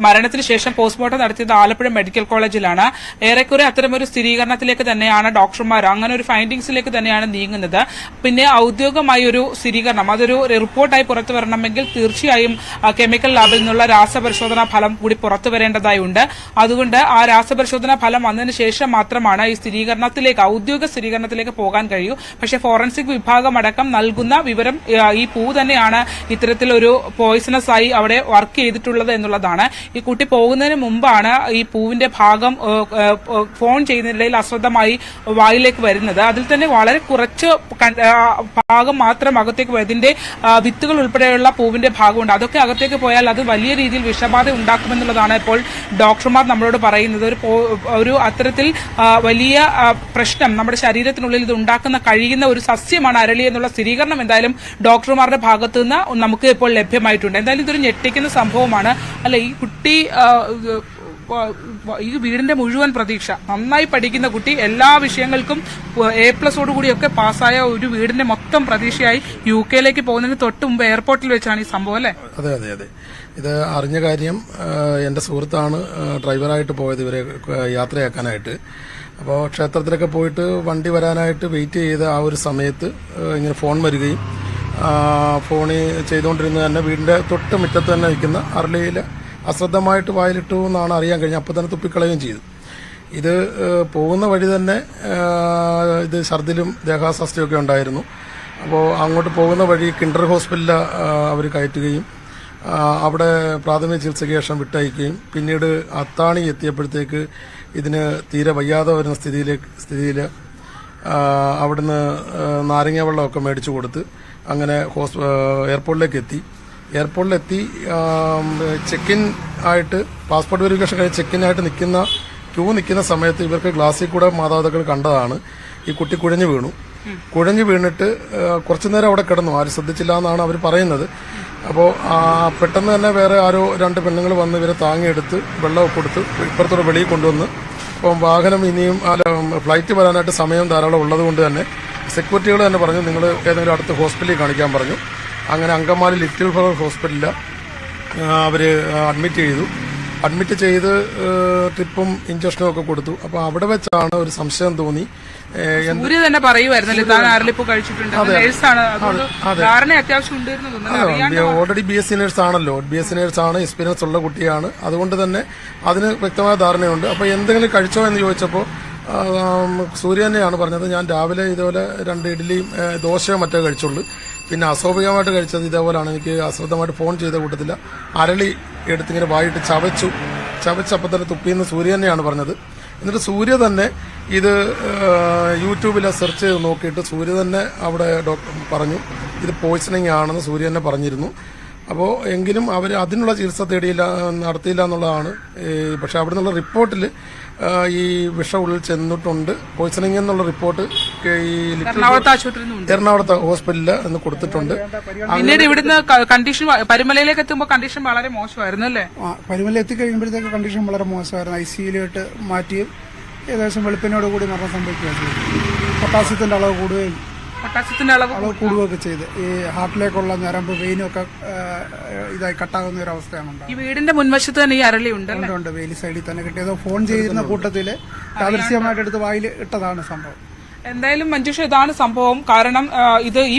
മരണത്തിന് ശേഷം പോസ്റ്റ്മോർട്ടം നടത്തിയത് ആലപ്പുഴ മെഡിക്കൽ കോളേജിലാണ്. ഏറെക്കുറെ അത്തരമൊരു സ്ഥിരീകരണത്തിലേക്ക് തന്നെയാണ് ഡോക്ടർമാർ, അങ്ങനെ ഒരു ഫൈൻഡിങ്സിലേക്ക് തന്നെയാണ് നീങ്ങുന്നത്. പിന്നെ ഔദ്യോഗികമായ ഒരു സ്ഥിരീകരണം, അതൊരു റിപ്പോർട്ടായി പുറത്തു വരണമെങ്കിൽ തീർച്ചയായും കെമിക്കൽ ലാബിൽ നിന്നുള്ള രാസപരിശോധനാ ഫലം കൂടി പുറത്തു വരേണ്ടതായുണ്ട്. അതുകൊണ്ട് ആ രാസപരിശോധനാ ഫലം വന്നതിന് ശേഷം മാത്രമാണ് ഈ സ്ഥിരീകരണത്തിലേക്ക്, ഔദ്യോഗിക സ്ഥിരീകരണത്തിലേക്ക് പോകാൻ കഴിയൂ. പക്ഷേ ഫോറൻസിക് വിഭാഗം അടക്കം നൽകുന്ന വിവരം ഈ പൂ തന്നെയാണ് ഇത്തരത്തിലൊരു പോയിസണസ് ആയി അവിടെ വർക്ക് ചെയ്തിട്ടുള്ളത് എന്നുള്ളതാണ്. ഈ കുട്ടി പോകുന്നതിന് മുമ്പാണ് ഈ പൂവിന്റെ ഭാഗം ഫോൺ ചെയ്യുന്നതിനിടയിൽ അശ്രദ്ധമായി വായിലേക്ക് വരുന്നത്. അതിൽ തന്നെ വളരെ കുറച്ച് ഭാഗം മാത്രം അകത്തേക്ക് ഇതിന്റെ വിത്തുകൾ ഉൾപ്പെടെയുള്ള പൂവിന്റെ ഭാഗമുണ്ട്. അതൊക്കെ അകത്തേക്ക് പോയാൽ അത് വലിയ രീതിയിൽ വിഷബാധ ഉണ്ടാക്കുമെന്നുള്ളതാണ് ഇപ്പോൾ ഡോക്ടർമാർ നമ്മളോട് പറയുന്നത്. ഒരു അത്തരത്തിൽ വലിയ പ്രശ്നം നമ്മുടെ ശരീരത്തിനുള്ളിൽ ഇത് ഉണ്ടാക്കുന്ന കഴിയുന്ന ഒരു സസ്യമാണ് അരളി എന്നുള്ള സ്ഥിരീകരണം എന്തായാലും ഡോക്ടർമാരുടെ ഭാഗത്തു നിന്ന് നമുക്ക് ഇപ്പോൾ ലഭ്യമായിട്ടുണ്ട്. എന്തായാലും ഇതൊരു ഞെട്ടിക്കുന്ന സംഭവമാണ് അല്ലെ. ഈ കുട്ടി, ഈ വീടിന്റെ മുഴുവൻ പ്രതീക്ഷ, നന്നായി പഠിക്കുന്ന കുട്ടി, എല്ലാ വിഷയങ്ങൾക്കും A+ഓടുകൂടിയൊക്കെ പാസ്സായ ഒരു വീടിന്റെ മൊത്തം പ്രതീക്ഷയായി UK പോകുന്നതിന് തൊട്ട് മുമ്പ് എയർപോർട്ടിൽ വെച്ചാണ് ഈ സംഭവം അല്ലേ? അതെ അതെ അതെ. ഇത് അറിഞ്ഞ കാര്യം എൻ്റെ സുഹൃത്താണ് ഡ്രൈവറായിട്ട് പോയത് ഇവരെ യാത്രയാക്കാനായിട്ട്. അപ്പോൾ ക്ഷേത്രത്തിലൊക്കെ പോയിട്ട് വണ്ടി വരാനായിട്ട് വെയിറ്റ് ചെയ്ത ആ ഒരു സമയത്ത് ഇങ്ങനെ ഫോൺ വരികയും ഫോണിൽ ചെയ്തുകൊണ്ടിരുന്നത് തന്നെ വീടിൻ്റെ തൊട്ട് മുറ്റത്ത് തന്നെ നിൽക്കുന്ന അരളിയിൽ അശ്രദ്ധമായിട്ട് വായിലിട്ടു എന്നാണ് അറിയാൻ കഴിഞ്ഞത്. അപ്പോൾ തന്നെ തുപ്പിക്കളയുകയും ചെയ്തു. ഇത് പോകുന്ന വഴി തന്നെ ഇത് ഛർദിലും ദേഹാസ്വാസ്ഥ്യമൊക്കെ ഉണ്ടായിരുന്നു. അപ്പോൾ അങ്ങോട്ട് പോകുന്ന വഴി കിൻഡർ ഹോസ്പിറ്റലിൽ അവർ കയറ്റുകയും അവിടെ പ്രാഥമിക ചികിത്സയ്ക്ക് ശേഷം വിട്ടയക്കുകയും പിന്നീട് അത്താണി എത്തിയപ്പോഴത്തേക്ക് ഇതിന് തീരെ വയ്യാതെ വരുന്ന സ്ഥിതിയിൽ അവിടുന്ന് നാരങ്ങ വെള്ളമൊക്കെ മേടിച്ചു കൊടുത്ത് അങ്ങനെ എയർപോർട്ടിലെത്തി ചെക്കിൻ ആയിട്ട് പാസ്പോർട്ട് വെരിഫിക്കേഷൻ കഴിഞ്ഞ് ചെക്കിനായിട്ട് ക്യൂ നിൽക്കുന്ന സമയത്ത് ഇവർക്ക് ഗ്ലാസ്സിൽ കൂടെ മാതാപിതാക്കൾ കണ്ടതാണ് ഈ കുട്ടി കുഴഞ്ഞു വീണിട്ട് കുറച്ചുനേരം അവിടെ കിടന്നു. ആരും ശ്രദ്ധിച്ചില്ല എന്നാണ് അവർ പറയുന്നത്. അപ്പോൾ പെട്ടെന്ന് തന്നെ വേറെ ആരോ 2 പെണ്ണുങ്ങൾ വന്ന് ഇവരെ താങ്ങിയെടുത്ത് വെള്ളമൊക്കെ കൊടുത്ത് ഇപ്പുറത്തോടെ വെളിയിൽ കൊണ്ടുവന്ന്, അപ്പം വാഹനം ഇനിയും ഫ്ലൈറ്റ് വരാനായിട്ട് സമയം ധാരാളം ഉള്ളത് കൊണ്ട് തന്നെ സെക്യൂരിറ്റികൾ തന്നെ പറഞ്ഞു നിങ്ങൾ ഏതെങ്കിലും അടുത്ത ഹോസ്പിറ്റലിൽ കാണിക്കാൻ പറഞ്ഞു. അങ്ങനെ അങ്കമാലി ലിറ്റിൽ ഫ്ലവർ ഹോസ്പിറ്റലിൽ അവർ അഡ്മിറ്റ് ചെയ്ത് ട്രിപ്പും ഇഞ്ചക്ഷനും ഒക്കെ കൊടുത്തു. അപ്പോൾ അവിടെ വെച്ചാണ് ഒരു സംശയം തോന്നി. തന്നെ പറയുമായിരുന്നല്ലോ താൻ അരളിപ്പൂ കഴിച്ചിട്ടുണ്ട്. ഓൾറെഡി BSc നേഴ്സ് ആണല്ലോ, BSc നേഴ്സാണ്, എക്സ്പീരിയൻസ് ഉള്ള കുട്ടിയാണ്. അതുകൊണ്ട് തന്നെ അതിന് വ്യക്തമായ ധാരണയുണ്ട്. അപ്പോൾ എന്തെങ്കിലും കഴിച്ചോ എന്ന് ചോദിച്ചപ്പോൾ സൂര്യ തന്നെയാണ് പറഞ്ഞത് ഞാൻ രാവിലെ ഇതുപോലെ 2 ഇഡ്ഡലിയും ദോശയോ മറ്റോ കഴിച്ചുള്ളൂ. പിന്നെ അസ്വാഭാവികമായിട്ട് കഴിച്ചത് ഇതേപോലെയാണ്. എനിക്ക് അശ്രദ്ധമായിട്ട് ഫോൺ ചെയ്ത കൂട്ടത്തില്ല അരളി എടുത്തിങ്ങനെ വായിട്ട് ചവച്ചപ്പോൾ തന്നെ തുപ്പിയെന്ന് സൂര്യ തന്നെയാണ് പറഞ്ഞത്. എന്നിട്ട് സൂര്യ തന്നെ ഇത് യൂട്യൂബിൽ സെർച്ച് ചെയ്ത് നോക്കിയിട്ട് സൂര്യ തന്നെ അവിടെ ഡോക്ടർ പറഞ്ഞു ഇത് പോയ്സണിങ് ആണെന്ന് സൂര്യ തന്നെ പറഞ്ഞിരുന്നു. അപ്പോൾ എങ്കിലും അവർ അതിനുള്ള ചികിത്സ നടത്തിയില്ല എന്നുള്ളതാണ്. പക്ഷെ അവിടെ നിന്നുള്ള റിപ്പോർട്ടിൽ ഈ വിഷം ഉള്ളിൽ ചെന്നിട്ടുണ്ട്, പോയ്സണിങ് എന്നുള്ള റിപ്പോർട്ട് ഈ എറണാകുളത്തെ ഹോസ്പിറ്റലിൽ നിന്ന് കൊടുത്തിട്ടുണ്ട്. പിന്നീട് ഇവിടുന്ന് കണ്ടീഷൻ പരുമലയിലേക്ക് എത്തുമ്പോൾ കണ്ടീഷൻ വളരെ മോശമായിരുന്നു അല്ലേ? പരുമല എത്തിക്കഴിയുമ്പോഴത്തേക്ക് കണ്ടീഷൻ വളരെ മോശമായിരുന്നു. ICUയിലോട്ട് മാറ്റിയും ഏകദേശം വെളുപ്പിനോടുകൂടി മരണം സംഭവിക്കുകയാണ്. പൊട്ടാസ്യത്തിന്റെ അളവ് കൂടുകയും കൂടുകയൊക്കെ ചെയ്ത് ഈ ഹാർട്ടിലേക്കുള്ള ഞരമ്പ് വെയിനൊക്കെ ഇതായി കട്ടാകുന്ന ഒരു അവസ്ഥയാണ്. ഈ വീടിന്റെ മുൻവശത്ത് തന്നെ ഈ അരളി ഉണ്ട്, വെയിലി സൈഡിൽ തന്നെ കിട്ടിയത്. ഫോൺ ചെയ്തിരുന്ന കൂട്ടത്തില് യാദൃശ്യമായിട്ട് എടുത്ത് വായിൽ ഇട്ടതാണ് സംഭവം. എന്തായാലും മഞ്ജുഷ ഇതാണ് സംഭവം. കാരണം ഇത് ഈ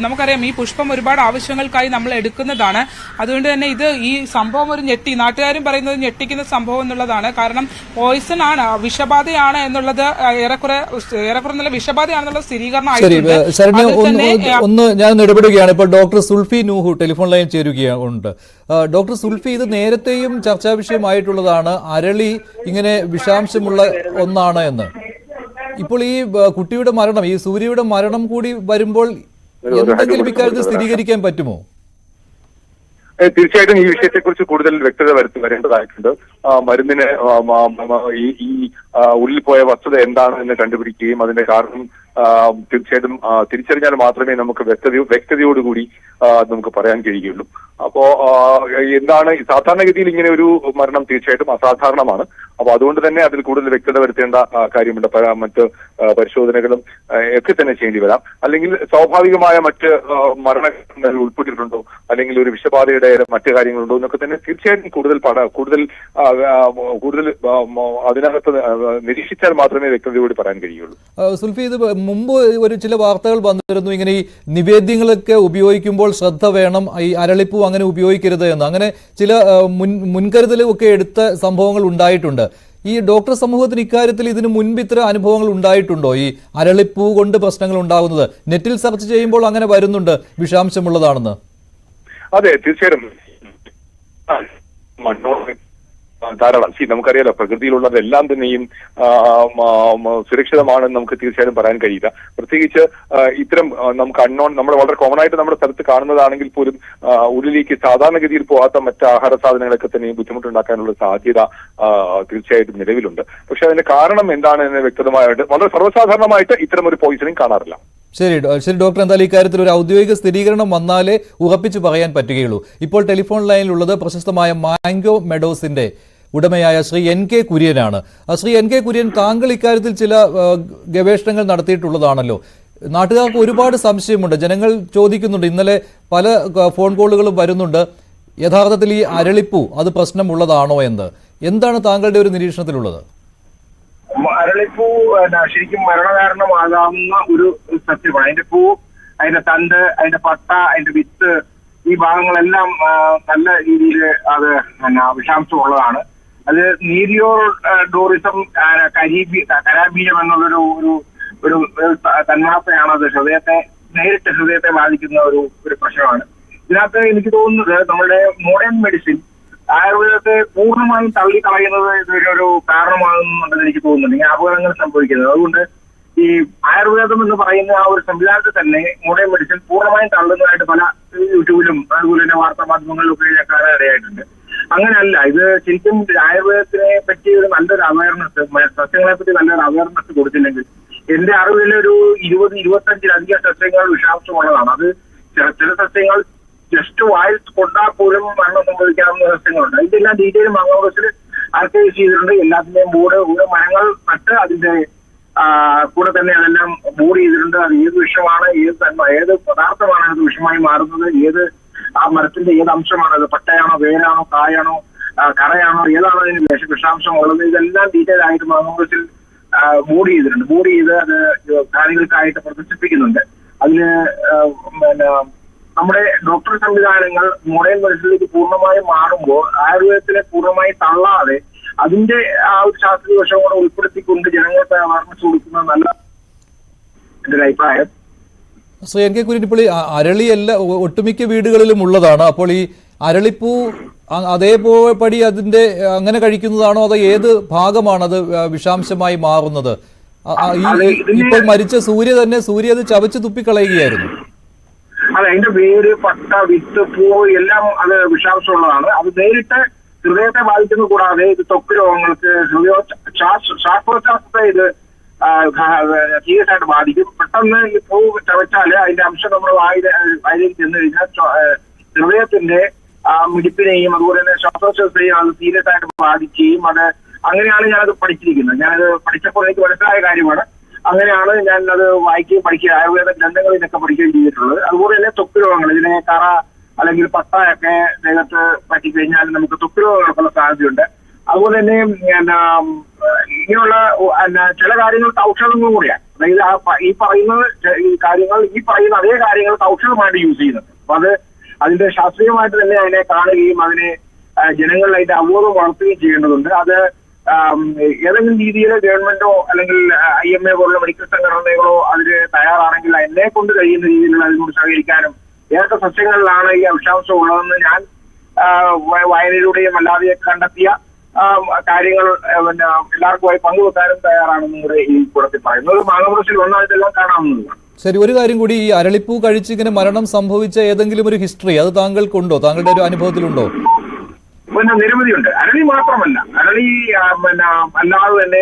നമുക്കറിയാം ഈ പുഷ്പം ഒരുപാട് ആവശ്യങ്ങൾക്കായി നമ്മൾ എടുക്കുന്നതാണ്. അതുകൊണ്ട് തന്നെ ഇത് ഈ സംഭവം ഒരു നാട്ടുകാരും പറയുന്നത് ഞെട്ടിക്കുന്ന സംഭവം എന്നുള്ളതാണ്. കാരണം പോയിസൺ ആണ്, വിഷബാധയാണ് എന്നുള്ളത് ഏറെക്കുറെ നല്ല വിഷബാധയാണെന്നുള്ള സ്ഥിരീകരണം. ഒന്ന് ഞാൻ ഇടപെടുകയാണ്. ഇപ്പോൾ doctor Sulfi Noohu telephone line ചേരുകയുണ്ട്. ഡോക്ടർ സുൽഫി, ഇത് നേരത്തെയും ചർച്ചാ വിഷയമായിട്ടുള്ളതാണ്, അരളി ഇങ്ങനെ വിഷാംശമുള്ള ഒന്നാണ് എന്ന്. ഇപ്പോൾ ഈ കുട്ടിയുടെ മരണം, ഈ സൂര്യയുടെ മരണം കൂടി വരുമ്പോൾ എന്തെങ്കിലും ഇക്കാര്യത്തിൽ സ്ഥിരീകരിക്കാൻ പറ്റുമോ? തീർച്ചയായിട്ടും ഈ വിഷയത്തെക്കുറിച്ച് കൂടുതൽ വ്യക്തത വരേണ്ടതായിട്ടുണ്ട്. മരുന്നിന് ഈ ഉള്ളിൽ പോയ വസ്തുത എന്താണ് എന്ന് കണ്ടുപിടിക്കുകയും അതിന്റെ കാരണം തീർച്ചയായിട്ടും തിരിച്ചറിഞ്ഞാൽ മാത്രമേ നമുക്ക് വ്യക്തതയോടുകൂടി നമുക്ക് പറയാൻ കഴിയുള്ളൂ. അപ്പോ എന്താണ് സാധാരണഗതിയിൽ ഇങ്ങനെ ഒരു മരണം തീർച്ചയായിട്ടും അസാധാരണമാണ്. അപ്പൊ അതുകൊണ്ട് തന്നെ അതിൽ കൂടുതൽ വ്യക്തത വരുത്തേണ്ട കാര്യമുണ്ട്. മറ്റ് പരിശോധനകളും ഒക്കെ തന്നെ ചെയ്യേണ്ടി വരാം. അല്ലെങ്കിൽ സ്വാഭാവികമായ മറ്റ് മരണങ്ങൾ ഉൾപ്പെട്ടിട്ടുണ്ടോ, അല്ലെങ്കിൽ ഒരു വിഷബാധയുടെ മറ്റു കാര്യങ്ങളുണ്ടോ എന്നൊക്കെ തന്നെ തീർച്ചയായിട്ടും കൂടുതൽ അതിനകത്ത് നിരീക്ഷിച്ചാൽ മാത്രമേ വ്യക്തതയോട് പറയാൻ കഴിയുള്ളൂ. സുൽഫി, ഇത് മുമ്പ് ചില വാർത്തകൾ വന്നിരുന്നു, ഇങ്ങനെ ഈ നിവേദ്യങ്ങളൊക്കെ ഉപയോഗിക്കുമ്പോൾ ശ്രദ്ധ വേണം, ഈ അരളിപ്പൂ അങ്ങനെ ഉപയോഗിക്കരുത് എന്ന്. അങ്ങനെ ചില മുൻകരുതലൊക്കെ എടുത്ത സംഭവങ്ങൾ ഉണ്ടായിട്ടുണ്ട്. ഈ ഡോക്ടർ സമൂഹത്തിന് ഇക്കാര്യത്തിൽ ഇതിനു മുൻപ് ഇത്ര അനുഭവങ്ങൾ ഉണ്ടായിട്ടുണ്ടോ? ഈ അരളിപ്പൂ കൊണ്ട് പ്രശ്നങ്ങൾ ഉണ്ടാകുന്നത് നെറ്റിൽ സെർച്ച് ചെയ്യുമ്പോൾ അങ്ങനെ വരുന്നുണ്ട് വിഷാംശമുള്ളതാണെന്ന്. അതെ, തീർച്ചയായിട്ടും ധാരാളം. നമുക്കറിയാലോ, പ്രകൃതിയിലുള്ളതെല്ലാം തന്നെയും സുരക്ഷിതമാണെന്ന് നമുക്ക് തീർച്ചയായിട്ടും പറയാൻ കഴിയില്ല. പ്രത്യേകിച്ച് ഇത്തരം നമുക്ക് നമ്മൾ വളരെ കോമൺ ആയിട്ട് നമ്മുടെ സ്ഥലത്ത് കാണുന്നതാണെങ്കിൽ പോലും ഉള്ളിലേക്ക് സാധാരണഗതിയിൽ പോകാത്ത മറ്റ് ആഹാര സാധനങ്ങളൊക്കെ തന്നെയും ബുദ്ധിമുട്ടുണ്ടാക്കാനുള്ള സാധ്യത തീർച്ചയായിട്ടും നിലവിലുണ്ട്. പക്ഷെ അതിന്റെ കാരണം എന്താണ് എന്ന് വ്യക്തമായിട്ട് വളരെ സർവ്വസാധാരണമായിട്ട് ഇത്തരം ഒരു പോയിസണിങ് കാണാറില്ല. ശരി ഡോക്ടർ, എന്തായാലും ഇക്കാര്യത്തിൽ ഒരു ഔദ്യോഗിക സ്ഥിരീകരണം വന്നാലേ ഉറപ്പിച്ചു പറയാൻ പറ്റുകയുള്ളൂ. ഇപ്പോൾ ടെലിഫോൺ ലൈനിലുള്ളത് പ്രശസ്തമായ മാംഗോ മെഡോസിന്റെ ഉടമയായ ശ്രീ എൻ കെ കുര്യനാണ്. ശ്രീ എൻ കെ കുര്യൻ, താങ്കൾ ഇക്കാര്യത്തിൽ ചില ഗവേഷണങ്ങൾ നടത്തിയിട്ടുള്ളതാണല്ലോ. നാട്ടുകാർക്ക് ഒരുപാട് സംശയമുണ്ട്, ജനങ്ങൾ ചോദിക്കുന്നുണ്ട്, ഇന്നലെ പല ഫോൺ കോളുകളും വരുന്നുണ്ട്, യഥാർത്ഥത്തിൽ ഈ അരളിപ്പൂ അത് പ്രശ്നമുള്ളതാണോ എന്ന്. എന്താണ് താങ്കളുടെ ഒരു നിരീക്ഷണത്തിലുള്ളത്? അരളിപ്പൂ ശരിക്കും മരണകാരണമാകാവുന്ന ഒരു സസ്യമാണ്. അതിന്റെ പൂ, അതിന്റെ തണ്ട്, അതിന്റെ പട്ട, അതിന്റെ വിത്ത്, ഈ ഭാഗങ്ങളെല്ലാം നല്ല രീതിയിൽ അത് വിഷാംശമുള്ളതാണ്. അത് നീരിയോഡോറിസം കരാബീജം എന്നുള്ളൊരു ഒരു തന്മാത്രയാണ്. അത് നേരിട്ട് ഹൃദയത്തെ ബാധിക്കുന്ന ഒരു പ്രശ്നമാണ്. ഇതിനകത്ത് എനിക്ക് തോന്നുന്നത് നമ്മുടെ മോഡേൺ മെഡിസിൻ ആയുർവേദത്തെ പൂർണ്ണമായും തള്ളിക്കളയുന്നത് ഇതിനൊരു കാരണമാകുന്നുണ്ടെന്ന് എനിക്ക് തോന്നുന്നുണ്ട്, ഇങ്ങനെ അപകടങ്ങൾ സംഭവിക്കുന്നത്. അതുകൊണ്ട് ഈ ആയുർവേദം എന്ന് പറയുന്ന ആ ഒരു സംവിധാനത്തെ തന്നെ മോഡേൺ മെഡിസിൻ പൂർണ്ണമായും തള്ളുന്നതായിട്ട് പല യൂട്യൂബിലും അതുപോലെ തന്നെ വാർത്താ മാധ്യമങ്ങളിലും ഒക്കെ ഞാൻ കാണാൻ ഇടയായിട്ടുണ്ട്. അങ്ങനെയല്ല, ഇത് ശരിക്കും ആയുർവേദത്തിനെ പറ്റി ഒരു നല്ലൊരു അവയർനെസ്, സസ്യങ്ങളെ പറ്റി നല്ലൊരു അവയർനെസ് കൊടുത്തില്ലെങ്കിൽ, എന്റെ അറിവിൽ ഒരു 20-25 സസ്യങ്ങൾ വിഷാംശമുള്ളതാണ്. അത് ചില സസ്യങ്ങൾ ജസ്റ്റ് വായിൽ കൊണ്ടാൽ പോലും മരണം സംഭവിക്കാവുന്ന സസ്യങ്ങളുണ്ട്. അതിന്റെ എല്ലാം ഡീറ്റെയിൽ മംഗോസിൽ ആർക്കൈവ് ചെയ്തിട്ടുണ്ട്. എല്ലാത്തിന്റെയും ബോർഡ് ഓരോ മരങ്ങൾ നട്ട് അതിന്റെ കൂടെ തന്നെ അതെല്ലാം ബോർഡ് ചെയ്തിട്ടുണ്ട്. അത് ഏത് വിഷമാണ്, ഏത് പദാർത്ഥമാണ് അത് വിഷമായി മാറുന്നത്, ആ മരത്തിന്റെ ഏത് അംശമാണ്, അത് പട്ടയാണോ, വേരാണോ, കായാണോ, കറയാണോ, ഏതാണോ അതിന് വിഷാംശം ഉള്ളത്, ഇതെല്ലാം ഡീറ്റെയിൽ ആയിട്ട് മംഗോസിൽ ബോർഡ് ചെയ്തിട്ടുണ്ട്. ബോർഡ് ചെയ്ത് അത് കാണികൾക്കായിട്ട് പ്രദർശിപ്പിക്കുന്നുണ്ട്. അതിന് നമ്മുടെ ഡോക്ടർ സംവിധാനങ്ങൾ മോഡേൺ മെഡിസിനിലേക്ക് പൂർണ്ണമായി മാറുമ്പോൾ ആയുർവേദത്തിനെ പൂർണ്ണമായി തള്ളാതെ അതിന്റെ ആ ഒരു ശാസ്ത്രീയ വശം കൂടെ ഉൾപ്പെടുത്തിക്കൊണ്ട് ജനങ്ങൾക്ക് അവയർനെസ് കൊടുക്കുന്നത് നല്ല എന്റെ ഒരു അഭിപ്രായം. ശ്രീ എൻ കെ കുര്യൻ, ഇപ്പോൾ ഈ അരളി ഒട്ടുമിക്ക വീടുകളിലും ഉള്ളതാണ്. അപ്പോൾ ഈ അരളിപ്പൂ അതേപടി അതിന്റെ അങ്ങനെ കഴിക്കുന്നതാണോ, അതോ ഏത് ഭാഗമാണ് അത് വിഷാംശമായി മാറുന്നത്? ഇപ്പോൾ മരിച്ച സൂര്യ അത് ചവച്ച് തുപ്പിക്കളയുകയായിരുന്നു. അതെ, അതിന്റെ വേര്, പട്ട, വിത്ത്, പൂവ് എല്ലാം അത് വിഷാംശമുള്ളതാണ്. അത് നേരിട്ട് ഹൃദയത്തെ ബാധിക്കുന്നത് കൂടാതെ ഇത് ത്വക്ക് രോഗങ്ങൾക്ക്, ശ്വാസോച്ഛ്വാസത്തെ ഇത് സീരിയസ് ആയിട്ട് ബാധിക്കും. പെട്ടെന്ന് ഈ പൂവ് ചവച്ചാല് അതിന്റെ അംശം നമ്മുടെ വായിലേക്ക് ചെന്ന് കഴിഞ്ഞാൽ ഹൃദയത്തിന്റെ മിടിപ്പിനെയും അതുപോലെ തന്നെ ശ്വാസോച്ഛ്വാസത്തെയും അത് സീരിയസ് ആയിട്ട് ബാധിക്കുകയും അത് അങ്ങനെയാണ് ഞാനത് പഠിച്ചിരിക്കുന്നത്. ഞാനത് പഠിച്ചപ്പോൾ എനിക്ക് മനസ്സിലായ കാര്യമാണ്. അങ്ങനെയാണ് ഞാൻ അത് വായിക്കുകയും പഠിക്കുകയും ആയുർവേദ ഗ്രന്ഥങ്ങളിൽ നിന്നൊക്കെ പഠിക്കുകയും ചെയ്തിട്ടുള്ളത്. അതുപോലെ തന്നെ ത്വക്ക് രോഗങ്ങൾ, ഇതിനെ കറ അല്ലെങ്കിൽ പട്ടയൊക്കെ ദേഹത്ത് പറ്റിക്കഴിഞ്ഞാൽ നമുക്ക് ത്വക്ക് രോഗങ്ങൾക്കുള്ള സാധ്യതയുണ്ട്. അതുപോലെ തന്നെ ഇങ്ങനെയുള്ള ചില കാര്യങ്ങൾക്ക് ഔഷധങ്ങളും കൂടിയാണ്. അതായത് ഈ പറയുന്ന അതേ കാര്യങ്ങൾ ഔഷധമായിട്ട് യൂസ് ചെയ്യുന്നത്. അപ്പൊ അതിന്റെ ശാസ്ത്രീയമായിട്ട് തന്നെ അതിനെ കാണുകയും അതിനെ ജനങ്ങളിൽ അതിന്റെ അവബോധം വളർത്തുകയും ചെയ്യേണ്ടതുണ്ട്. അത് ഏതെങ്കിലും രീതിയിൽ ഗവൺമെന്റോ അല്ലെങ്കിൽ IMA പോലുള്ള മെഡിക്കൽ സംഘടനകളോ അതിന് തയ്യാറാണെങ്കിൽ എന്നെ കൊണ്ട് കഴിയുന്ന രീതിയിലുള്ള അതിനോട് സഹകരിക്കാനും ഏതൊക്കെ സസ്യങ്ങളിലാണ് ഈ വിഷാംശം ഉള്ളതെന്ന് ഞാൻ വായനയിലൂടെയും അല്ലാതെ കണ്ടെത്തിയ കാര്യങ്ങൾ പിന്നെ എല്ലാവർക്കുമായി പങ്കുവെക്കാനും തയ്യാറാണെന്നും കൂടെ ഈ കൂടത്തിൽ പറയുന്നത്. മാനവശിൽ വന്നാൽ ഇതെല്ലാം കാണാവുന്നതാണ്. ശരി, ഒരു കാര്യം കൂടി, ഈ അരളിപ്പൂ കഴിച്ച് ഇങ്ങനെ മരണം സംഭവിച്ച ഏതെങ്കിലും ഒരു ഹിസ്റ്ററി അത് താങ്കൾക്കുണ്ടോ? താങ്കളുടെ ഒരു അനുഭവത്തിലുണ്ടോ? പിന്നെ നിരവധിയുണ്ട്. അരളി മാത്രമല്ല, അരളി പിന്നെ അല്ലാതെ തന്നെ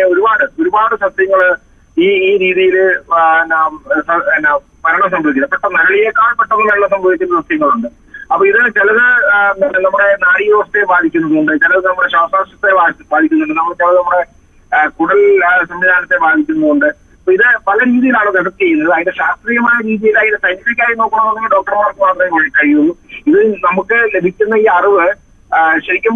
ഒരുപാട് സസ്യങ്ങള് ഈ രീതിയിൽ മരണം സംഭവിക്കുന്നത്. പെട്ടെന്ന് അരളിയേക്കാൾ പെട്ടെന്ന് മരണം സംഭവിക്കുന്ന സസ്യങ്ങളുണ്ട്. അപ്പൊ ഇത് ചിലത് നമ്മുടെ നാഡീവ്യവസ്ഥയെ ബാധിക്കുന്നുണ്ട്, ചിലത് നമ്മുടെ ശ്വാസോച്ഛ്വാസത്തെ ബാധിക്കുന്നുണ്ട്, ചിലത് നമ്മുടെ കുടൽ സംവിധാനത്തെ ബാധിക്കുന്നുണ്ട്. അപ്പൊ ഇത് പല രീതിയിലാണ് ഇത് എഫക്ട് ചെയ്യുന്നത്. അതിന്റെ ശാസ്ത്രീയമായ രീതിയിൽ അതിന്റെ സയന്റിഫിക്കായി നോക്കണമെങ്കിൽ ഡോക്ടർമാർക്ക് മാത്രമേ കഴിയുള്ളൂ. ഇത് നമുക്ക് ലഭിക്കുന്ന ഈ അറിവ് ശരിക്കും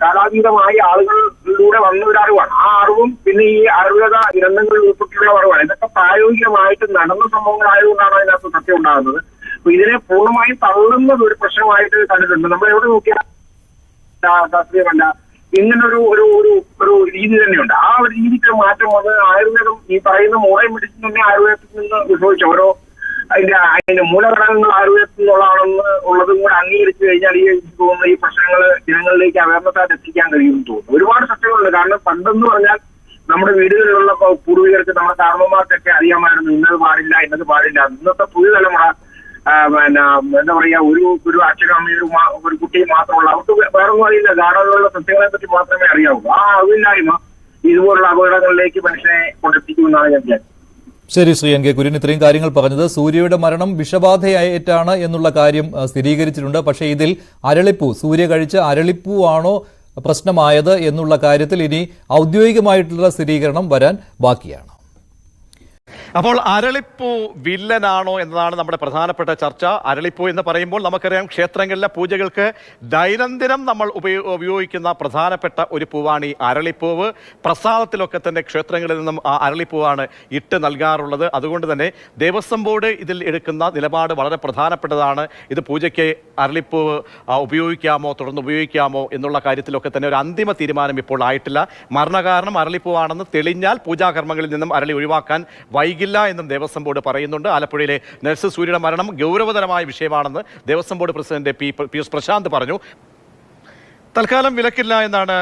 കാലാതീതമായി ആളുകളിലൂടെ വന്ന ഒരു അറിവാണ്. ആ അറിവും പിന്നെ ഈ ആയുർവേദ ഗ്രന്ഥങ്ങളിൽ ഉൾപ്പെട്ടിട്ടുള്ള അറിവാണ്. ഇതൊക്കെ പ്രായോഗികമായിട്ട് നടന്ന സംഭവങ്ങളായതുകൊണ്ടാണ് അതിനകത്ത് സത്യം ഉണ്ടാകുന്നത്. അപ്പൊ ഇതിനെ പൂർണ്ണമായും തള്ളുന്നത് ഒരു പ്രശ്നമായിട്ട് കണ്ടിട്ടുണ്ട്. നമ്മൾ എവിടെ നോക്കിയാൽ ശാസ്ത്രീയമല്ല, ഇങ്ങനൊരു ഒരു ഒരു രീതി തന്നെയുണ്ട്. ആ ഒരു രീതിക്ക് മാറ്റം വന്ന് ആയുർവേദം ഈ പറയുന്ന മോഡേൺ മെഡിസിൻ തന്നെ ആയുർവേദത്തിൽ നിന്ന് ഉത്ഭവിച്ച ഓരോ അതിന്റെ മൂലഘടകങ്ങൾ ആയുർവേദത്തിൽ നിന്നുള്ളതാണെന്ന് ഉള്ളതും കൂടെ അംഗീകരിച്ചു കഴിഞ്ഞാൽ ഈ തോന്നുന്ന ഈ പ്രശ്നങ്ങൾ ജനങ്ങളിലേക്ക് അവയർനെസ് ആയിട്ട് എത്തിക്കാൻ കഴിയുമെന്ന് തോന്നുന്നു. ഒരുപാട് സത്യങ്ങളുണ്ട്. കാരണം പണ്ടെന്ന് പറഞ്ഞാൽ നമ്മുടെ വീടുകളിലുള്ള പൂർവികർക്ക് നമ്മുടെ കാരണന്മാർക്കൊക്കെ അറിയാമായിരുന്നു ഇന്നത് പാടില്ല ഇന്നത് പാടില്ല. ഇന്നത്തെ പുതിയ തലമുറ എന്താ പറയാ, ഒരു അച്ഛനും അമ്മയും ഒരു കുട്ടിയും മാത്രമുള്ള അവർക്ക് വേറൊന്നും അറിയില്ല. ഗാർഡനിലുള്ള സസ്യങ്ങളെ പറ്റി മാത്രമേ അറിയാവൂ. ആ അറിവില്ലായ്മ ഇതുപോലുള്ള അപകടങ്ങളിലേക്ക് മനുഷ്യനെ കൊണ്ടെത്തിക്കുമെന്നാണ് ഞാൻ വിചാരിച്ചത്. ശരി, ശ്രീ N. K. കുര്യൻ ഇത്രയും കാര്യങ്ങൾ പറഞ്ഞത്. സൂര്യയുടെ മരണം വിഷബാധയായിട്ടാണ് എന്നുള്ള കാര്യം സ്ഥിരീകരിച്ചിട്ടുണ്ട്. പക്ഷേ ഇതിൽ അരളിപ്പൂ, സൂര്യ കഴിച്ച അരളിപ്പൂ ആണോ പ്രശ്നമായത് എന്നുള്ള കാര്യത്തിൽ ഇനി ഔദ്യോഗികമായിട്ടുള്ള സ്ഥിരീകരണം വരാൻ ബാക്കിയാണ്. അപ്പോൾ അരളിപ്പൂ വില്ലനാണോ എന്നതാണ് നമ്മുടെ പ്രധാനപ്പെട്ട ചർച്ച. അരളിപ്പൂ എന്ന് പറയുമ്പോൾ നമുക്കറിയാം, ക്ഷേത്രങ്ങളിലെ പൂജകൾക്ക് ദൈനംദിനം നമ്മൾ ഉപയോഗിക്കുന്ന പ്രധാനപ്പെട്ട ഒരു പൂവാണ് ഈ അരളിപ്പൂവ്. പ്രസാദത്തിലൊക്കെ തന്നെ ക്ഷേത്രങ്ങളിൽ നിന്നും ആ അരളിപ്പൂവാണ് ഇട്ട് നൽകാറുള്ളത്. അതുകൊണ്ട് തന്നെ ദേവസ്വം ബോർഡ് ഇതിൽ എടുക്കുന്ന നിലപാട് വളരെ പ്രധാനപ്പെട്ടതാണ്. ഇത് പൂജയ്ക്ക് അരളിപ്പൂവ് ഉപയോഗിക്കാമോ, തുടർന്ന് ഉപയോഗിക്കാമോ എന്നുള്ള കാര്യത്തിലൊക്കെ തന്നെ ഒരു അന്തിമ തീരുമാനം ഇപ്പോൾ ആയിട്ടില്ല. മരണകാരണം അരളിപ്പൂവാണെന്ന് തെളിഞ്ഞാൽ പൂജാകർമ്മങ്ങളിൽ നിന്നും അരളി ഒഴിവാക്കാൻ വൈകില്ല എന്നും ദേവസ്വം ബോർഡ് പറയുന്നുണ്ട്. ആലപ്പുഴയിലെ നഴ്സ് സൂര്യയുടെ മരണം ഗൗരവതരമായ വിഷയമാണെന്ന് Devaswom board president P.S. Prashanth പറഞ്ഞു. തൽക്കാലം വിലക്കില്ല എന്നാണ്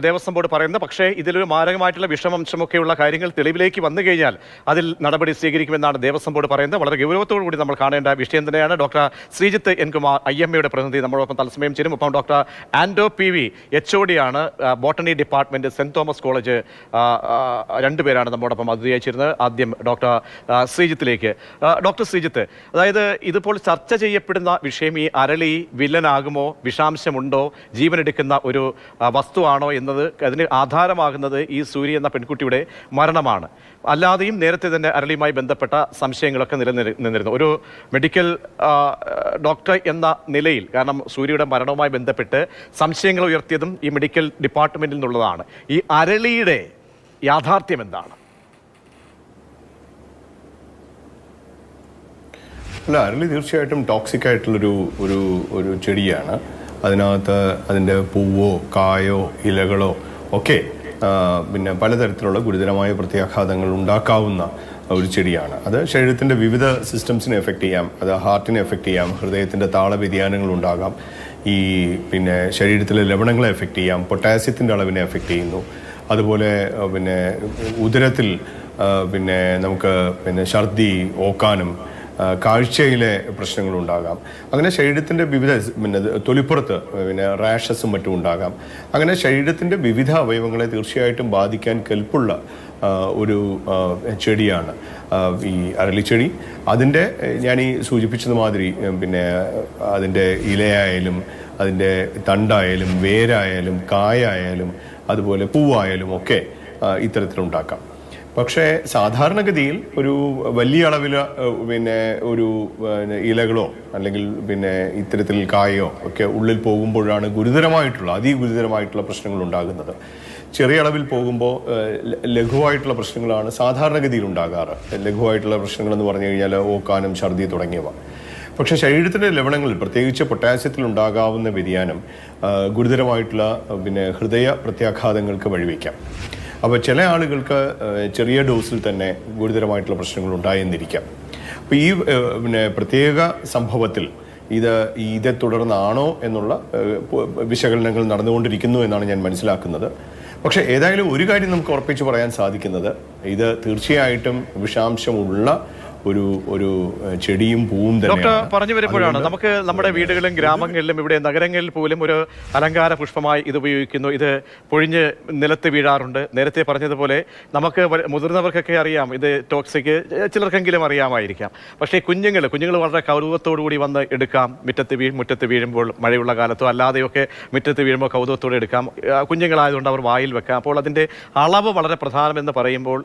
ദേവസ്വം ബോർഡ് പറയുന്നത്. പക്ഷേ ഇതിലൊരു മാരകമായിട്ടുള്ള വിഷമംശമൊക്കെയുള്ള കാര്യങ്ങൾ തെളിവിലേക്ക് വന്നു കഴിഞ്ഞാൽ അതിൽ നടപടി സ്വീകരിക്കുമെന്നാണ് ദേവസ്വം ബോർഡ് പറയുന്നത്. വളരെ ഗൗരവത്തോടു കൂടി നമ്മൾ കാണേണ്ട വിഷയം തന്നെയാണ്. Doctor Sreejith N. Kumar IMA പ്രതിനിധി നമ്മളോടൊപ്പം തത്സമയം ചേരും. ഒപ്പം ഡോക്ടർ ആൻഡോ PV HOD ആണ്, ബോട്ടണി ഡിപ്പാർട്ട്മെന്റ്, സെന്റ് തോമസ് കോളേജ്. രണ്ടുപേരാണ് നമ്മോടൊപ്പം അതിഥിയായി ചേരുന്നത്. ആദ്യം ഡോക്ടർ ശ്രീജിത്തിലേക്ക്. ഡോക്ടർ ശ്രീജിത്ത്, അതായത് ഇതിപ്പോൾ ചർച്ച ചെയ്യപ്പെടുന്ന വിഷയം ഈ അരളി വില്ലനാകുമോ, വിഷാംശമുണ്ടോ, ജീവൻ എടുക്കുന്ന ഒരു വസ്തുവാണോ എന്നത് അതിന് ആധാരമാകുന്നത് ഈ സൂര്യ എന്ന പെൺകുട്ടിയുടെ മരണമാണ്. അല്ലാതെയും നേരത്തെ തന്നെ അരളിയുമായി ബന്ധപ്പെട്ട സംശയങ്ങളൊക്കെ നിലനിന്നിരുന്നു. ഒരു മെഡിക്കൽ ഡോക്ടർ എന്ന നിലയിൽ, കാരണം സൂര്യയുടെ മരണവുമായി ബന്ധപ്പെട്ട് സംശയങ്ങൾ ഉയർത്തിയതും ഈ മെഡിക്കൽ ഡിപ്പാർട്ട്മെന്റിൽ നിന്നുള്ളതാണ്. ഈ അരളിയുടെ യാഥാർത്ഥ്യം എന്താണ്? അല്ല, അരളി തീർച്ചയായിട്ടും ടോക്സിക് ആയിട്ടുള്ളൊരു ഒരു ചെടിയാണ്. അതിനകത്ത് അതിൻ്റെ പൂവോ കായോ ഇലകളോ ഒക്കെ പിന്നെ പലതരത്തിലുള്ള ഗുരുതരമായ പ്രത്യാഘാതങ്ങൾ ഉണ്ടാക്കാവുന്ന ഒരു ചെടിയാണ്. അത് ശരീരത്തിൻ്റെ വിവിധ സിസ്റ്റംസിനെ എഫക്റ്റ് ചെയ്യാം. അത് ഹാർട്ടിനെ എഫക്റ്റ് ചെയ്യാം, ഹൃദയത്തിൻ്റെ താള വ്യതിയാനങ്ങൾ ഉണ്ടാകാം, ഈ പിന്നെ ശരീരത്തിലെ ലവണങ്ങളെ എഫക്റ്റ് ചെയ്യാം, പൊട്ടാസ്യത്തിൻ്റെ അളവിനെ എഫക്റ്റ് ചെയ്യുന്നു. അതുപോലെ പിന്നെ ഉദരത്തിൽ പിന്നെ നമുക്ക് പിന്നെ ഛർദി, ഓക്കാനും കാഴ്ചയിലെ പ്രശ്നങ്ങളുണ്ടാകാം. അങ്ങനെ ശരീരത്തിൻ്റെ വിവിധ പിന്നെ തൊലിപ്പുറത്ത് പിന്നെ റാഷസും മറ്റും ഉണ്ടാകാം. അങ്ങനെ ശരീരത്തിൻ്റെ വിവിധ അവയവങ്ങളെ തീർച്ചയായിട്ടും ബാധിക്കാൻ കെൽപ്പുള്ള ഒരു ചെടിയാണ് ഈ അരളിച്ചെടി. അതിൻ്റെ ഞാൻ ഈ സൂചിപ്പിച്ചത് മാതിരി പിന്നെ അതിൻ്റെ ഇലയായാലും അതിൻ്റെ തണ്ടായാലും വേരായാലും കായായാലും അതുപോലെ പൂവായാലും ഒക്കെ ഇത്തരത്തിലുണ്ടാക്കാം. പക്ഷേ സാധാരണഗതിയിൽ ഒരു വലിയ അളവിൽ പിന്നെ ഒരു ഇലകളോ അല്ലെങ്കിൽ പിന്നെ ഇത്തരത്തിൽ കായോ ഒക്കെ ഉള്ളിൽ പോകുമ്പോഴാണ് അതിഗുരുതരമായിട്ടുള്ള പ്രശ്നങ്ങൾ ഉണ്ടാകുന്നത്. ചെറിയ അളവിൽ പോകുമ്പോൾ ലഘുവായിട്ടുള്ള പ്രശ്നങ്ങളാണ് സാധാരണഗതിയിൽ ഉണ്ടാകാറ്. ലഘുവായിട്ടുള്ള പ്രശ്നങ്ങൾ എന്ന് പറഞ്ഞു കഴിഞ്ഞാൽ ഓക്കാനം, ഛർദി തുടങ്ങിയവ. പക്ഷേ ശരീരത്തിൻ്റെ ലവണങ്ങളിൽ പ്രത്യേകിച്ച് പൊട്ടാസ്യത്തിൽ ഉണ്ടാകാവുന്ന വ്യതിയാനം ഗുരുതരമായിട്ടുള്ള ഹൃദയ പ്രത്യാഘാതങ്ങൾക്ക് വഴിവെക്കാം. അപ്പോൾ ചില ആളുകൾക്ക് ചെറിയ ഡോസിൽ തന്നെ ഗുരുതരമായിട്ടുള്ള പ്രശ്നങ്ങൾ ഉണ്ടായെന്നിരിക്കാം. അപ്പോൾ ഈ പ്രത്യേക സംഭവത്തിൽ ഇതേ തുടർന്നാണോ എന്നുള്ള വിശകലനങ്ങൾ നടന്നുകൊണ്ടിരിക്കുന്നു എന്നാണ് ഞാൻ മനസ്സിലാക്കുന്നത്. പക്ഷേ ഏതായാലും ഒരു കാര്യം നമുക്ക് ഉറപ്പിച്ച് പറയാൻ സാധിക്കുന്നത്, ഇത് തീർച്ചയായിട്ടും വിഷാംശമുള്ള ഒരു ചെടിയും പൂവും ഡോക്ടർ പറഞ്ഞു വരുമ്പോഴാണ് നമുക്ക് നമ്മുടെ വീടുകളിലും ഗ്രാമങ്ങളിലും ഇവിടെ നഗരങ്ങളിൽ പോലും ഒരു അലങ്കാര പുഷ്പമായി ഇത് ഉപയോഗിക്കുന്നു. ഇത് പൊഴിഞ്ഞ് നിലത്ത് വീഴാറുണ്ട്. നേരത്തെ പറഞ്ഞതുപോലെ നമുക്ക് മുതിർന്നവർക്കൊക്കെ അറിയാം ഇത് ടോക്സിക്, ചിലർക്കെങ്കിലും അറിയാമായിരിക്കാം. പക്ഷേ കുഞ്ഞുങ്ങൾ വളരെ കൗതുകത്തോടുകൂടി വന്ന് എടുക്കാം. മുറ്റത്ത് വീഴുമ്പോൾ, മഴയുള്ള കാലത്തോ അല്ലാതെയൊക്കെ മുറ്റത്ത് വീഴുമ്പോൾ കൗതുകത്തോടെ എടുക്കാം. കുഞ്ഞുങ്ങളായതുകൊണ്ട് അവർ വായിൽ വെക്കാം. അപ്പോൾ അതിൻ്റെ അളവ് വളരെ പ്രധാനമെന്ന് പറയുമ്പോൾ,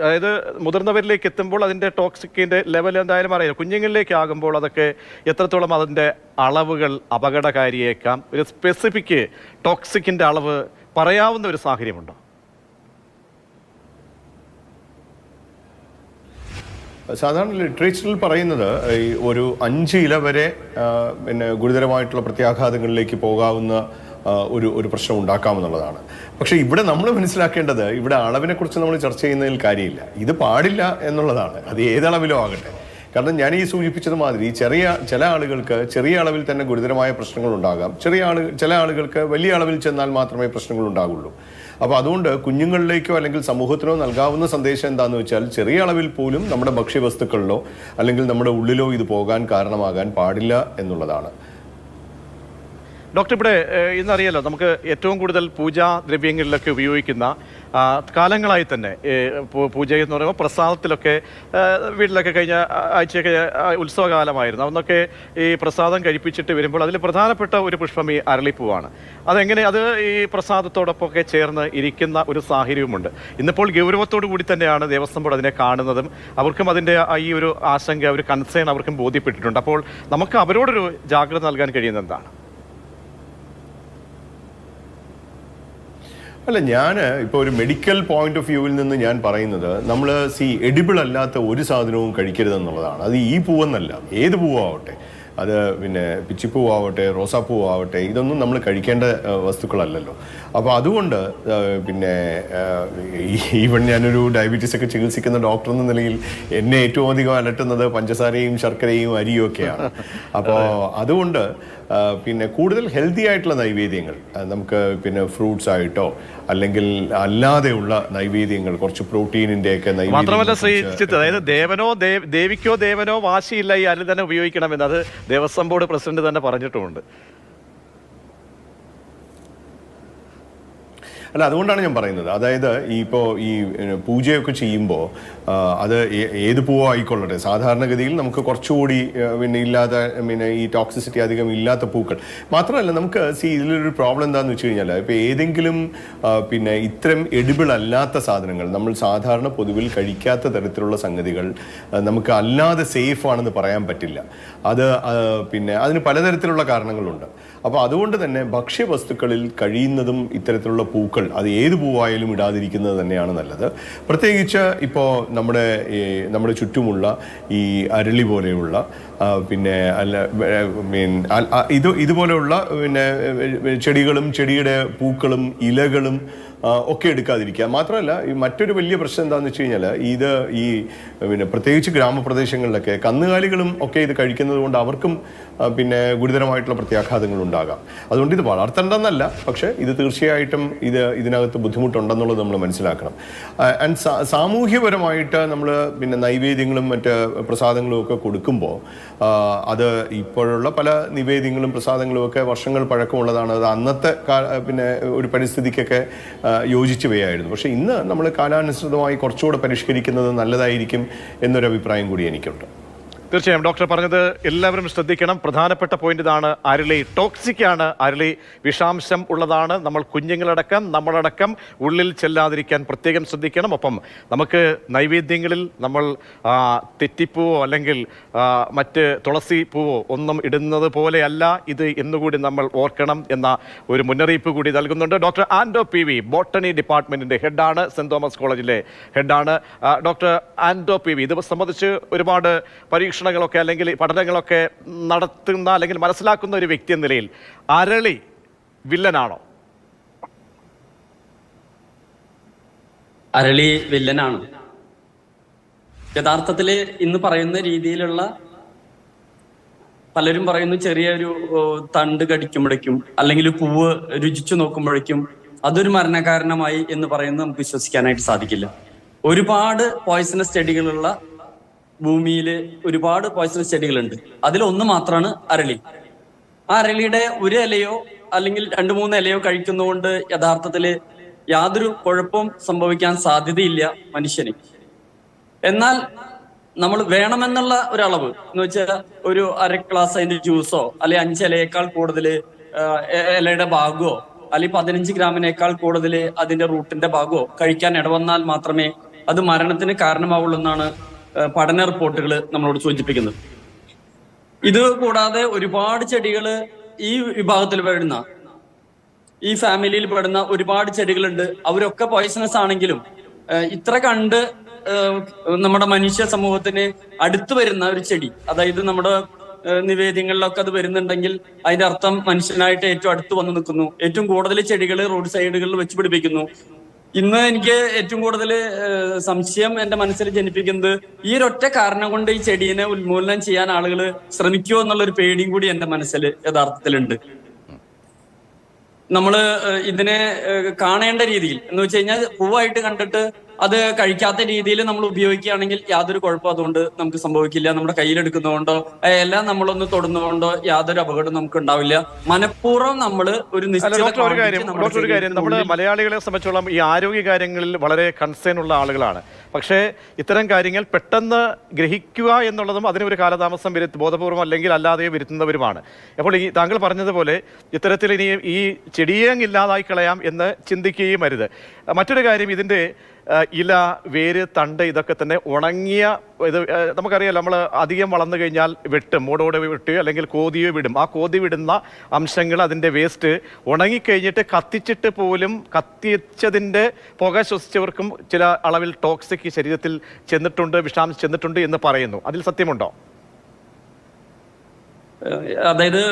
അതായത് മുതിർന്നവർ ിലേക്ക് എത്തുമ്പോൾ അതിൻ്റെ ടോക്സിക്കിൻ്റെ ലെവൽ എന്തായാലും അറിയാം. കുഞ്ഞുങ്ങളിലേക്ക് ആകുമ്പോൾ അതൊക്കെ എത്രത്തോളം അതിൻ്റെ അളവുകൾ അപകടകാരിയേക്കാം? ഒരു സ്പെസിഫിക് ടോക്സിക്കിൻ്റെ അളവ് പറയാവുന്ന ഒരു സാഹചര്യമുണ്ടോ? സാധാരണ ലിറ്ററേച്ചറിൽ പറയുന്നത് ഒരു 5 ഇല വരെ ഗുരുതരമായിട്ടുള്ള പ്രത്യാഘാതങ്ങളിലേക്ക് പോകാവുന്ന ഒരു പ്രശ്നം ഉണ്ടാക്കാമെന്നുള്ളതാണ്. പക്ഷേ ഇവിടെ നമ്മൾ മനസ്സിലാക്കേണ്ടത്, ഇവിടെ അളവിനെക്കുറിച്ച് നമ്മൾ ചർച്ച ചെയ്യുന്നതിൽ കാര്യമില്ല. ഇത് പാടില്ല എന്നുള്ളതാണ്. അത് ഏതളവിലോ ആകട്ടെ. കാരണം ഞാൻ ഈ സൂചിപ്പിച്ചത് മാതിരി ചില ആളുകൾക്ക് ചെറിയ അളവിൽ തന്നെ ഗുരുതരമായ പ്രശ്നങ്ങൾ ഉണ്ടാകാം. ചില ആളുകൾക്ക് വലിയ അളവിൽ ചെന്നാൽ മാത്രമേ പ്രശ്നങ്ങൾ ഉണ്ടാകുള്ളൂ. അപ്പോൾ അതുകൊണ്ട് കുഞ്ഞുങ്ങളിലേക്കോ അല്ലെങ്കിൽ സമൂഹത്തിനോ നൽകാവുന്ന സന്ദേശം എന്താണെന്ന് വെച്ചാൽ, ചെറിയ അളവിൽ പോലും നമ്മുടെ ഭക്ഷ്യവസ്തുക്കളിലോ അല്ലെങ്കിൽ നമ്മുടെ ഉള്ളിലോ ഇത് പോകാൻ കാരണമാകാൻ പാടില്ല എന്നുള്ളതാണ്. ഡോക്ടർ, ഇവിടെ ഇന്നറിയാലോ നമുക്ക് ഏറ്റവും കൂടുതൽ പൂജാദ്രവ്യങ്ങളിലൊക്കെ ഉപയോഗിക്കുന്ന കാലങ്ങളായി തന്നെ പൂജ എന്ന് പറയുമ്പോൾ പ്രസാദത്തിലൊക്കെ വീട്ടിലൊക്കെ കഴിഞ്ഞ ആഴ്ചയൊക്കെ ഉത്സവകാലമായിരുന്നു. അന്നൊക്കെ ഈ പ്രസാദം കഴിപ്പിച്ചിട്ട് വരുമ്പോൾ അതിൽ പ്രധാനപ്പെട്ട ഒരു പുഷ്പം ഈ അരളിപ്പൂവാണ്. അത് ഈ പ്രസാദത്തോടൊപ്പമൊക്കെ ചേർന്ന് ഇരിക്കുന്ന ഒരു സാഹചര്യവുമുണ്ട്. ഇന്നിപ്പോൾ ഗൗരവത്തോടു കൂടി തന്നെയാണ് ദേവസ്വം ബോർഡ് അതിനെ കാണുന്നതും. അവർക്കും അതിൻ്റെ ഈ ഒരു ആശങ്ക, ഒരു കൺസേൺ അവർക്കും ബോധ്യപ്പെട്ടിട്ടുണ്ട്. അപ്പോൾ നമുക്ക് അവരോടൊരു ജാഗ്രത നൽകാൻ കഴിയുന്നത് എന്താണ്? അല്ല, ഞാൻ ഇപ്പോൾ ഒരു മെഡിക്കൽ പോയിന്റ് ഓഫ് വ്യൂവിൽ നിന്ന് ഞാൻ പറയുന്നത്, നമ്മൾ എഡിബിൾ അല്ലാത്ത ഒരു സാധനവും കഴിക്കരുതെന്നുള്ളതാണ്. അത് ഈ പൂവെന്നല്ല, ഏത് പൂവാവട്ടെ, അത് പിച്ചിപ്പൂവാവട്ടെ, റോസാപ്പൂവാവട്ടെ, ഇതൊന്നും നമ്മൾ കഴിക്കേണ്ട വസ്തുക്കളല്ലല്ലോ. അപ്പോൾ അതുകൊണ്ട് ഈവൻ ഞാനൊരു ഡയബറ്റീസ് ഒക്കെ ചികിത്സിക്കുന്ന ഡോക്ടർ എന്ന നിലയിൽ എന്നെ ഏറ്റവും അധികം അലട്ടുന്നത് പഞ്ചസാരയും ശർക്കരയും അരിയും ഒക്കെയാണ്. അപ്പോൾ അതുകൊണ്ട് കൂടുതൽ ഹെൽത്തി ആയിട്ടുള്ള നൈവേദ്യങ്ങൾ നമുക്ക് ഫ്രൂട്ട്സ് ആയിട്ടോ അല്ലെങ്കിൽ അല്ലാതെയുള്ള നൈവേദ്യങ്ങൾ, കുറച്ച് പ്രോട്ടീനിന്റെ ഒക്കെ നൈവേദ്യം. മാത്രമല്ല ശ്രീ ചിത്ത്, അതായത് ദേവിക്കോ ദേവനോ വാശിയില്ല ഈ അരി തന്നെ ഉപയോഗിക്കണമെന്ന് അത് ദേവസ്വം ബോർഡ് പ്രസിഡന്റ് തന്നെ പറഞ്ഞിട്ടുമുണ്ട്. അല്ല, അതുകൊണ്ടാണ് ഞാൻ പറയുന്നത്, അതായത് ഈ പൂജയൊക്കെ ചെയ്യുമ്പോൾ അത് ഏത് പൂവോ ആയിക്കൊള്ളട്ടെ, സാധാരണഗതിയിൽ നമുക്ക് കുറച്ചുകൂടി ഇല്ലാത്ത ഈ ടോക്സിസിറ്റി അധികം ഇല്ലാത്ത പൂക്കൾ മാത്രമല്ല. നമുക്ക് ഇതിലൊരു പ്രോബ്ലം എന്താണെന്ന് വെച്ച് കഴിഞ്ഞാൽ, ഇപ്പോൾ ഏതെങ്കിലും ഇത്തരം എഡിബിൾ അല്ലാത്ത സാധനങ്ങൾ, നമ്മൾ സാധാരണ പൊതുവിൽ കഴിക്കാത്ത തരത്തിലുള്ള സംഗതികൾ നമുക്ക് അല്ലാതെ സേഫ് ആണെന്ന് പറയാൻ പറ്റില്ല. അതിന് പലതരത്തിലുള്ള കാരണങ്ങളുണ്ട്. അപ്പോൾ അതുകൊണ്ട് തന്നെ ഭക്ഷ്യവസ്തുക്കളിൽ കഴിയുന്നതും ഇത്തരത്തിലുള്ള പൂക്കൾ, അത് ഏത് പൂവായാലും ഇടാതിരിക്കുന്നത് തന്നെയാണ് നല്ലത്. പ്രത്യേകിച്ച് ഇപ്പോൾ നമ്മുടെ ചുറ്റുമുള്ള ഈ അരളി പോലെയുള്ള ഇതുപോലെയുള്ള ചെടികളും ചെടിയുടെ പൂക്കളും ഇലകളും ഒക്കെ എടുക്കാതിരിക്കുക. മാത്രമല്ല, മറ്റൊരു വലിയ പ്രശ്നം എന്താണെന്ന് വെച്ച് കഴിഞ്ഞാൽ, പ്രത്യേകിച്ച് ഗ്രാമപ്രദേശങ്ങളിലൊക്കെ കന്നുകാലികളും ഒക്കെ ഇത് കഴിക്കുന്നത് കൊണ്ട് അവർക്കും ഗുരുതരമായിട്ടുള്ള പ്രത്യാഘാതങ്ങൾ ഉണ്ടാകാം. അതുകൊണ്ട് ഇത് വളർത്തേണ്ടെന്നല്ല, പക്ഷേ ഇത് തീർച്ചയായിട്ടും ഇതിനകത്ത് ബുദ്ധിമുട്ടുണ്ടെന്നുള്ളത് നമ്മൾ മനസ്സിലാക്കണം. ആൻഡ് സാമൂഹ്യപരമായിട്ട് നമ്മൾ നൈവേദ്യങ്ങളും മറ്റ് പ്രസാദങ്ങളും ഒക്കെ കൊടുക്കുമ്പോൾ അത് ഇപ്പോഴുള്ള പല നിവേദ്യങ്ങളും പ്രസാദങ്ങളും ഒക്കെ വർഷങ്ങൾ പഴക്കമുള്ളതാണ്. അത് അന്നത്തെ ഒരു പരിസ്ഥിതിക്കൊക്കെ യോജിച്ചവയായിരുന്നു. പക്ഷേ ഇന്ന് നമ്മൾ കാലാനുസൃതമായി കുറച്ചുകൂടെ പരിഷ്കരിക്കുന്നത് നല്ലതായിരിക്കും എന്നൊരു അഭിപ്രായം കൂടി എനിക്കുണ്ട്. തീർച്ചയായും ഡോക്ടർ പറഞ്ഞത് എല്ലാവരും ശ്രദ്ധിക്കണം. പ്രധാനപ്പെട്ട പോയിന്റ് ഇതാണ്. അരളി ടോക്സിക് ആണ്, അരളി വിഷാംശം ഉള്ളതാണ്. നമ്മൾ കുഞ്ഞുങ്ങളടക്കം നമ്മളടക്കം ഉള്ളിൽ ചെല്ലാതിരിക്കാൻ പ്രത്യേകം ശ്രദ്ധിക്കണം. ഒപ്പം നമുക്ക് നൈവേദ്യങ്ങളിൽ നമ്മൾ തെറ്റിപ്പൂവോ അല്ലെങ്കിൽ മറ്റ് തുളസി പൂവോ ഒന്നും ഇടുന്നത് പോലെയല്ല ഇത് എന്നുകൂടി നമ്മൾ ഓർക്കണം എന്ന ഒരു മുന്നറിയിപ്പ് കൂടി നൽകുന്നുണ്ട്. ഡോക്ടർ ആൻഡോ PV ബോട്ടണി ഡിപ്പാർട്ട്മെന്റിന്റെ ഹെഡാണ്, സെന്റ് തോമസ് കോളേജിലെ ഹെഡാണ്. ഡോക്ടർ ആൻഡോ PV ഇത് സംബന്ധിച്ച് ഒരുപാട് പരീക്ഷണങ്ങളൊക്കെ അല്ലെങ്കിൽ പഠനങ്ങളൊക്കെ നടത്തുന്ന അല്ലെങ്കിൽ മനസ്സിലാക്കുന്ന ഒരു വ്യക്തി എന്ന നിലയിൽ അരളി വില്ലനാണോ? അരളി വില്ലനാണ്. യഥാർത്ഥത്തില് ഇന്ന് പറയുന്ന രീതിയിലുള്ള പലരും പറയുന്നു ചെറിയൊരു തണ്ട് കടിക്കുമ്പോഴേക്കും അല്ലെങ്കിൽ പൂവ് രുചിച്ചു നോക്കുമ്പോഴേക്കും അതൊരു മരണകാരണമായി എന്ന് പറയുന്നത് നമുക്ക് വിശ്വസിക്കാനായിട്ട് സാധിക്കില്ല. ഒരുപാട് പോയ്സണസ് ചെടികളുള്ള ഭൂമിയിൽ ഒരുപാട് പോയ്സണസ് ചെടികളുണ്ട്. അതിലൊന്ന് മാത്രമാണ് അരളി. ആ അരളിയുടെ ഒരു ഇലയോ അല്ലെങ്കിൽ 2-3 ഇലയോ കഴിക്കുന്നതുകൊണ്ട് യഥാർത്ഥത്തില് യാതൊരു കുഴപ്പവും സംഭവിക്കാൻ സാധ്യതയില്ല മനുഷ്യന്. എന്നാൽ നമ്മൾ വേണമെന്നുള്ള ഒരളവ് എന്ന് വെച്ചാൽ ഒരു 1/2 ഗ്ലാസ് അതിന്റെ ജ്യൂസോ അല്ലെങ്കിൽ 5 ഇലയേക്കാൾ കൂടുതൽ ഇലയുടെ ഭാഗമോ അല്ലെങ്കിൽ 15 ഗ്രാമിനേക്കാൾ കൂടുതൽ അതിന്റെ റൂട്ടിന്റെ ഭാഗമോ കഴിക്കാൻ ഇടവന്നാൽ മാത്രമേ അത് മരണത്തിന് കാരണമാവുള്ളൂ എന്നാണ് പഠന റിപ്പോർട്ടുകൾ നമ്മളോട് സൂചിപ്പിക്കുന്നത്. ഇത് കൂടാതെ ഒരുപാട് ചെടികൾ ഈ വിഭാഗത്തിൽ പെടുന്ന, ഈ ഫാമിലിയിൽ പെടുന്ന ഒരുപാട് ചെടികളുണ്ട്. അവരൊക്കെ പോയ്സണസ് ആണെങ്കിലും ഇത്ര കണ്ട് നമ്മുടെ മനുഷ്യ സമൂഹത്തിന് അടുത്ത് വരുന്ന ഒരു ചെടി, അതായത് നമ്മുടെ നിവേദ്യങ്ങളിലൊക്കെ അത് വരുന്നുണ്ടെങ്കിൽ അതിന്റെ അർത്ഥം മനുഷ്യനായിട്ട് ഏറ്റവും അടുത്ത് വന്ന് നിൽക്കുന്നു. ഏറ്റവും കൂടുതൽ ചെടികൾ റോഡ് സൈഡുകളിൽ വെച്ച് പിടിപ്പിക്കുന്നു. ഇന്ന് എനിക്ക് ഏറ്റവും കൂടുതൽ സംശയം എന്റെ മനസ്സിൽ ജനിപ്പിക്കുന്നത് ഈ ഒരൊറ്റ കാരണം കൊണ്ട് ഈ ചെടീനെ ഉന്മൂലനം ചെയ്യാൻ ആളുകൾ ശ്രമിക്കുമോ എന്നുള്ളൊരു പേടിയും കൂടി എന്റെ മനസ്സിൽ യഥാർത്ഥത്തിലുണ്ട്. നമ്മള് ഇതിനെ കാണേണ്ട രീതിയിൽ എന്ന് വെച്ച് കഴിഞ്ഞാൽ പൂവായിട്ട് കണ്ടിട്ട് അത് കഴിക്കാത്ത രീതിയിൽ നമ്മൾ ഉപയോഗിക്കുകയാണെങ്കിൽ യാതൊരു കുഴപ്പം അതുകൊണ്ട് നമുക്ക് സംഭവിക്കില്ല. നമ്മുടെ കയ്യിലെടുക്കുന്നതുകൊണ്ടോ എല്ലാം നമ്മളൊന്ന് തൊടുന്നതുകൊണ്ടോ യാതൊരു അപകടം നമുക്ക് ഉണ്ടാവില്ല. മനഃപൂർവ്വം നമ്മൾ ഒരു കാര്യം നമ്മൾ മലയാളികളെ സംബന്ധിച്ചോളം ഈ ആരോഗ്യ കാര്യങ്ങളിൽ വളരെ കൺസേൺ ഉള്ള ആളുകളാണ്. പക്ഷേ ഇത്തരം കാര്യങ്ങൾ പെട്ടെന്ന് ഗ്രഹിക്കുക എന്നുള്ളതും അതിനൊരു കാലതാമസം ബോധപൂർവം അല്ലെങ്കിൽ അല്ലാതെ വരുത്തുന്നവരുമാണ്. അപ്പോൾ ഈ താങ്കൾ പറഞ്ഞതുപോലെ ഇത്തരത്തിൽ ഇനി ഈ ചെടിയെ ഇല്ലാതായി കളയാം എന്ന് ചിന്തിക്കുകയും അരുത്. മറ്റൊരു കാര്യം, ഇതിൻ്റെ ഇല, വേര്, തണ്ട് ഇതൊക്കെ തന്നെ ഉണങ്ങിയ ഇത് നമുക്കറിയാം. നമ്മൾ അധികം വളർന്നു കഴിഞ്ഞാൽ വെട്ടും, മൂടോടെ വെട്ടുകയോ അല്ലെങ്കിൽ കോതിയോ വിടും. ആ കോതി വിടുന്ന അംശങ്ങൾ, അതിൻ്റെ വേസ്റ്റ് ഉണങ്ങിക്കഴിഞ്ഞിട്ട് കത്തിച്ചിട്ട് പോലും കത്തിച്ചതിൻ്റെ പുക ശ്വസിച്ചവർക്കും ചില അളവിൽ ടോക്സിക് ശരീരത്തിൽ ചെന്നിട്ടുണ്ട്, വിഷാംശം ചെന്നിട്ടുണ്ട് എന്ന് പറയുന്നു. അതിൽ സത്യമുണ്ടോ? അതായത്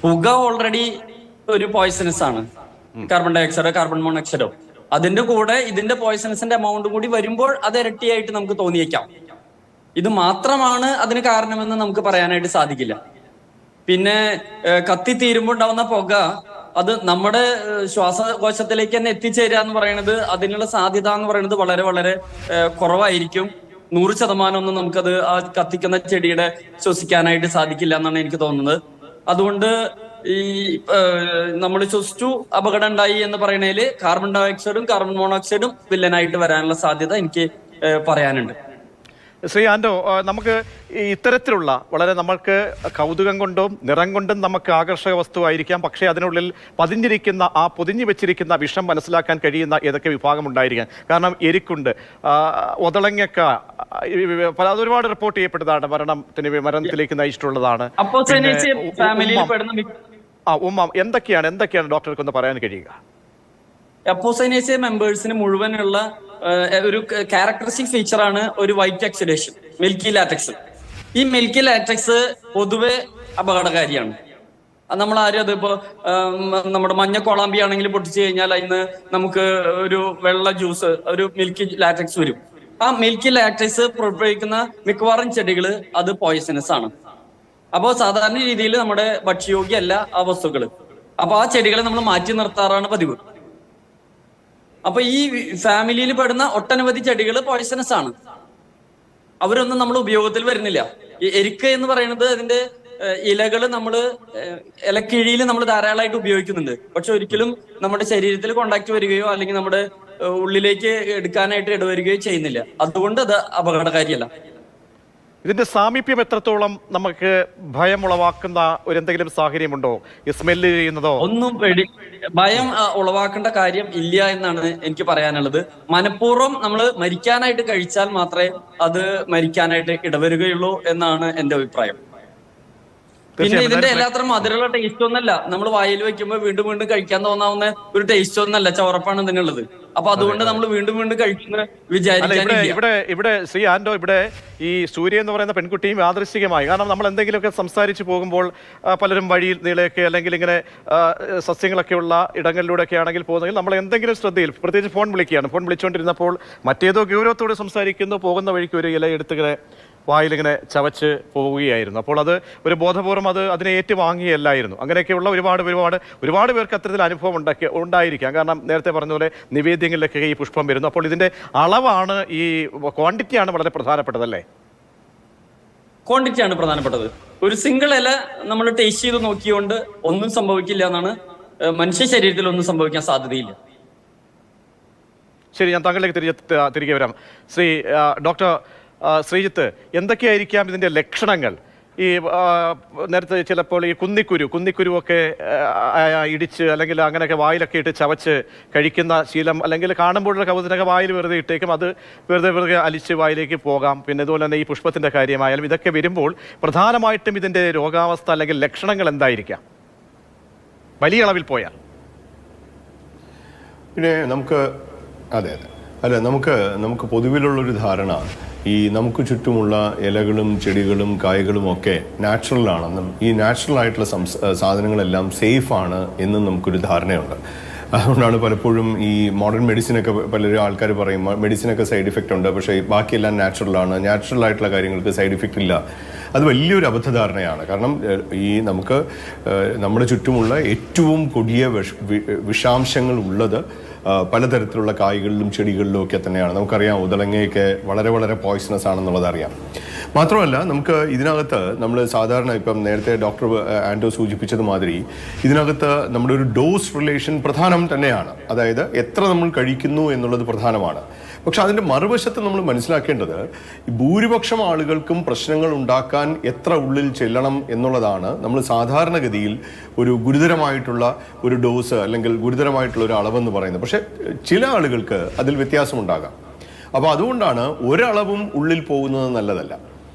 പുക ഓൾറെഡി ഒരു പോയ്സണസ് ആണ്. കാർബൺ ഡയോക്സൈഡോ കാർബൺ മോണോക്സൈഡോ അതിന്റെ കൂടെ ഇതിന്റെ പോയ്സണസിന്റെ എമൗണ്ട് കൂടി വരുമ്പോൾ അത് ഇരട്ടിയായിട്ട് നമുക്ക് തോന്നിയേക്കാം. ഇത് മാത്രമാണ് അതിന് കാരണമെന്ന് നമുക്ക് പറയാനായിട്ട് സാധിക്കില്ല. പിന്നെ കത്തിത്തീരുമ്പോൾ ഉണ്ടാവുന്ന പുക അത് നമ്മുടെ ശ്വാസകോശത്തിലേക്ക് തന്നെ എത്തിച്ചേരുക എന്ന് പറയുന്നത്, അതിനുള്ള സാധ്യത എന്ന് പറയുന്നത് വളരെ വളരെ കുറവായിരിക്കും. 100% ഒന്നും നമുക്കത് ആ കത്തിക്കുന്ന ചെടിയുടെ ശ്വസിക്കാനായിട്ട് സാധിക്കില്ല എന്നാണ് എനിക്ക് തോന്നുന്നത്. അതുകൊണ്ട് ഈ നമ്മൾ ശ്വസിച്ചു അപകടം ഉണ്ടായി എന്ന് പറയുന്നതിൽ കാർബൺ ഡയോക്സൈഡും കാർബൺ മോണോക്സൈഡും വില്ലനായിട്ട് വരാനുള്ള സാധ്യത എനിക്ക് പറയാനുണ്ട്. ശ്രീ ആൻഡോ, നമുക്ക് ഇത്തരത്തിലുള്ള വളരെ നമ്മൾക്ക് കൗതുകം കൊണ്ടും നിറം കൊണ്ടും നമുക്ക് ആകർഷക വസ്തുവായിരിക്കാം, പക്ഷേ അതിനുള്ളിൽ പതിഞ്ഞിരിക്കുന്ന ആ പൊതിഞ്ഞു വെച്ചിരിക്കുന്ന വിഷം മനസ്സിലാക്കാൻ കഴിയുന്ന ഏതൊക്കെ വിഭാഗം ഉണ്ടായിരിക്കാം. കാരണം എരിക്കുണ്ട്, ഒതളങ്ങക്ക, ഒരുപാട് റിപ്പോർട്ട് ചെയ്യപ്പെട്ടതാണ്, മരണത്തിലേക്ക് നയിച്ചിട്ടുള്ളതാണ്. എന്തൊക്കെയാണ് ഡോക്ടർക്കൊന്ന് പറയാൻ കഴിയുക? അപ്പോസൈനേസിയ മെമ്പേഴ്സിന് മുഴുവനുള്ള ഒരു ക്യാരക്ടറിസ്റ്റിക് ഫീച്ചറാണ് ഒരു വൈറ്റ് എക്സിഡേഷൻ, മിൽക്കി ലാറ്റക്സ്. ഈ മിൽക്കി ലാറ്റക്സ് പൊതുവെ അപകടകാരിയാണ്. നമ്മൾ ആരും അതിപ്പോ നമ്മുടെ മഞ്ഞ കോളാമ്പി ആണെങ്കിൽ പൊട്ടിച്ചു കഴിഞ്ഞാൽ അതിന് നമുക്ക് ഒരു വെള്ള ജ്യൂസ്, ഒരു മിൽക്കി ലാറ്റക്സ് വരും. ആ മിൽക്കി ലാറ്റക്സ് പുറപ്പെടുവിക്കുന്ന മിക്കവാറും ചെടികള് അത് പോയ്സണസ് ആണ്. അപ്പോൾ സാധാരണ രീതിയിൽ നമ്മുടെ ഭക്ഷ്യയോഗ്യമല്ല ആ വസ്തുക്കൾ. അപ്പൊ ആ ചെടികളെ നമ്മൾ മാറ്റി നിർത്താറാണ് പതിവ്. അപ്പൊ ഈ ഫാമിലിയിൽ പെടുന്ന ഒട്ടനവധി ചെടികൾ പോയ്സണസ് ആണ്. അവരൊന്നും നമ്മൾ ഉപയോഗത്തിൽ വരുന്നില്ല. ഈ എരിക്ക എന്ന് പറയുന്നത് അതിന്റെ ഇലകൾ നമ്മൾ ഇലക്കിഴിയിൽ നമ്മൾ ധാരാളമായിട്ട് ഉപയോഗിക്കുന്നുണ്ട്. പക്ഷെ ഒരിക്കലും നമ്മുടെ ശരീരത്തിൽ കോണ്ടാക്ട് വരികയോ അല്ലെങ്കിൽ നമ്മുടെ ഉള്ളിലേക്ക് എടുക്കാനായിട്ട് ഇടവരികയോ ചെയ്യുന്നില്ല. അതുകൊണ്ട് അത് അപകടകാരിയല്ല. ഇതിന്റെ സാമീപ്യം എത്രത്തോളം നമുക്ക് ഭയമുളവാക്കുന്ന ഒരു എന്തെങ്കിലും സാഹചര്യമുണ്ടോ? ഈ സ്മെല്ല് ചെയ്യുന്നതോ ഒന്നും ഭയം ഉളവാക്കേണ്ട കാര്യം ഇല്ല എന്നാണ് എനിക്ക് പറയാനുള്ളത്. മനഃപൂർവ്വം നമ്മൾ മരിക്കാനായിട്ട് കഴിച്ചാൽ മാത്രമേ അത് മരിക്കാനായിട്ട് ഇടവരുകയുള്ളൂ എന്നാണ് എന്റെ അഭിപ്രായം. പിന്നെ ഇതിന്റെ എല്ലാത്തരം മധുരമുള്ള ടേസ്റ്റ് ഒന്നല്ല, നമ്മൾ വായിൽ വെക്കുമ്പോൾ വീണ്ടും വീണ്ടും കഴിക്കാൻ തോന്നാവുന്ന ഒരു ടേസ്റ്റ് ഒന്നല്ല, ചവറപ്പാണ് ഇതിനുള്ളത്. അപ്പൊ അതുകൊണ്ട് നമ്മൾ വീണ്ടും വീണ്ടും കഴിക്കുന്ന വിചാരിക്കാൻ ഇവിടെ ശ്രീ ആൻഡോ, ഇവിടെ ഈ സൂര്യ എന്ന് പറയുന്ന പെൺകുട്ടിയും യാദൃശ്ചികമായി, കാരണം നമ്മൾ എന്തെങ്കിലുമൊക്കെ സംസാരിച്ച് പോകുമ്പോൾ പലരും വഴിയിൽ നീളയൊക്കെ അല്ലെങ്കിൽ ഇങ്ങനെ സസ്യങ്ങളൊക്കെ ഉള്ള ഇടങ്ങളിലൂടെയൊക്കെ ആണെങ്കിൽ പോകുന്നെങ്കിൽ നമ്മൾ എന്തെങ്കിലും ശ്രദ്ധയിൽ, പ്രത്യേകിച്ച് ഫോൺ വിളിച്ചുകൊണ്ടിരുന്നപ്പോൾ മറ്റേതോ ഗൗരവത്തോട് സംസാരിക്കുന്നു, പോകുന്ന വഴിക്ക് ഒരു ഇല എടുത്തിങ്ങനെ വായിലിങ്ങനെ ചവച്ച് പോവുകയായിരുന്നു. അപ്പോൾ അത് ഒരു ബോധപൂർവ്വം അതിനെ ഏറ്റുവാങ്ങിയല്ലായിരുന്നു. അങ്ങനെയൊക്കെയുള്ള ഒരുപാട് പേർക്ക് അത്തരത്തിൽ അനുഭവം ഉണ്ടായിരിക്കാം. കാരണം നേരത്തെ പറഞ്ഞ പോലെ നിവേദ്യങ്ങളിലൊക്കെ ഈ പുഷ്പം വരുന്നു. അപ്പോൾ ഇതിന്റെ അളവാണ്, ഈ ക്വാണ്ടിറ്റിയാണ് വളരെ പ്രധാനപ്പെട്ടതല്ലേ? ക്വാണ്ടിറ്റിയാണ് പ്രധാനപ്പെട്ടത്. ഒരു സിംഗിൾ ഇല നമ്മൾ ടേസ്റ്റ് ചെയ്ത് നോക്കിയോണ്ട് ഒന്നും സംഭവിക്കില്ല എന്നാണ്, മനുഷ്യ ശരീരത്തിൽ ഒന്നും സംഭവിക്കാൻ സാധ്യതയില്ല. ശരി, ഞാൻ താങ്കളിലേക്ക് തിരികെ വരാം. ഡോക്ടർ ശ്രീജിത്ത്, എന്തൊക്കെയായിരിക്കാം ഇതിന്റെ ലക്ഷണങ്ങൾ? ഈ നേരത്തെ ചിലപ്പോൾ ഈ കുന്നിക്കുരുവൊക്കെ ഇടിച്ച് അല്ലെങ്കിൽ അങ്ങനെയൊക്കെ വായിലൊക്കെ ഇട്ട് ചവച്ച് കഴിക്കുന്ന ശീലം, അല്ലെങ്കിൽ കാണുമ്പോഴുള്ള കൗതുകമൊക്കെ വായിൽ വെറുതെ ഇട്ടേക്കും, അത് വെറുതെ അലിച്ച് വായിലേക്ക് പോകാം. പിന്നെ ഇതുപോലെ തന്നെ ഈ പുഷ്പത്തിന്റെ കാര്യമായാലും ഇതൊക്കെ വരുമ്പോൾ പ്രധാനമായിട്ടും ഇതിന്റെ രോഗാവസ്ഥ അല്ലെങ്കിൽ ലക്ഷണങ്ങൾ എന്തായിരിക്കാം വലിയ അളവിൽ പോയാൽ? പിന്നെ നമുക്ക് പൊതുവിലുള്ളൊരു ധാരണ, ഈ നമുക്ക് ചുറ്റുമുള്ള ഇലകളും ചെടികളും കായ്കളും ഒക്കെ നാച്ചുറൽ ആണെന്നും ഈ നാച്ചുറൽ ആയിട്ടുള്ള സാധനങ്ങളെല്ലാം സേഫ് ആണ് എന്നും നമുക്കൊരു ധാരണയുണ്ട്. അതുകൊണ്ടാണ് പലപ്പോഴും ഈ മോഡേൺ മെഡിസിനൊക്കെ പലരും ആൾക്കാർ പറയും മെഡിസിനൊക്കെ സൈഡ് ഇഫക്റ്റ് ഉണ്ട്, പക്ഷേ ബാക്കിയെല്ലാം നാച്ചുറലാണ്, നാച്ചുറൽ ആയിട്ടുള്ള കാര്യങ്ങൾക്ക് സൈഡ് ഇഫക്റ്റ് ഇല്ല. അത് വലിയൊരു അബദ്ധധാരണയാണ്. കാരണം ഈ നമ്മുടെ ചുറ്റുമുള്ള ഏറ്റവും കൊടിയ വിഷാംശങ്ങൾ ഉള്ളത് പലതരത്തിലുള്ള കായ്കളിലും ചെടികളിലും ഒക്കെ തന്നെയാണ്. നമുക്കറിയാം ഉദളങ്ങയൊക്കെ വളരെ വളരെ പോയ്സണസ് ആണെന്നുള്ളത് അറിയാം. മാത്രമല്ല നമുക്ക് ഇതിനകത്ത് നമ്മൾ സാധാരണ ഇപ്പം നേരത്തെ ഡോക്ടർ ആൻഡോ സൂചിപ്പിച്ചത് മാതിരി ഇതിനകത്ത് നമ്മുടെ ഒരു ഡോസ് റിലേഷൻ പ്രധാനം തന്നെയാണ്. അതായത് എത്ര നമ്മൾ കഴിക്കുന്നു എന്നുള്ളത് പ്രധാനമാണ്. പക്ഷെ അതിൻ്റെ മറുവശത്ത് നമ്മൾ മനസ്സിലാക്കേണ്ടത് ഭൂരിപക്ഷം ആളുകൾക്കും പ്രശ്നങ്ങൾ ഉണ്ടാക്കാൻ എത്ര ഉള്ളിൽ ചെല്ലണം എന്നുള്ളതാണ്. നമ്മൾ സാധാരണഗതിയിൽ ഒരു ഗുരുതരമായിട്ടുള്ള ഒരു ഡോസ് അല്ലെങ്കിൽ ഗുരുതരമായിട്ടുള്ള ഒരു അളവെന്ന് പറയുന്നത്. പക്ഷെ ചില ആളുകൾക്ക് അതിൽ വ്യത്യാസമുണ്ടാകാം. അപ്പോൾ അതുകൊണ്ടാണ് ഒരളവും ഉള്ളിൽ പോകുന്നത് നല്ലതല്ല.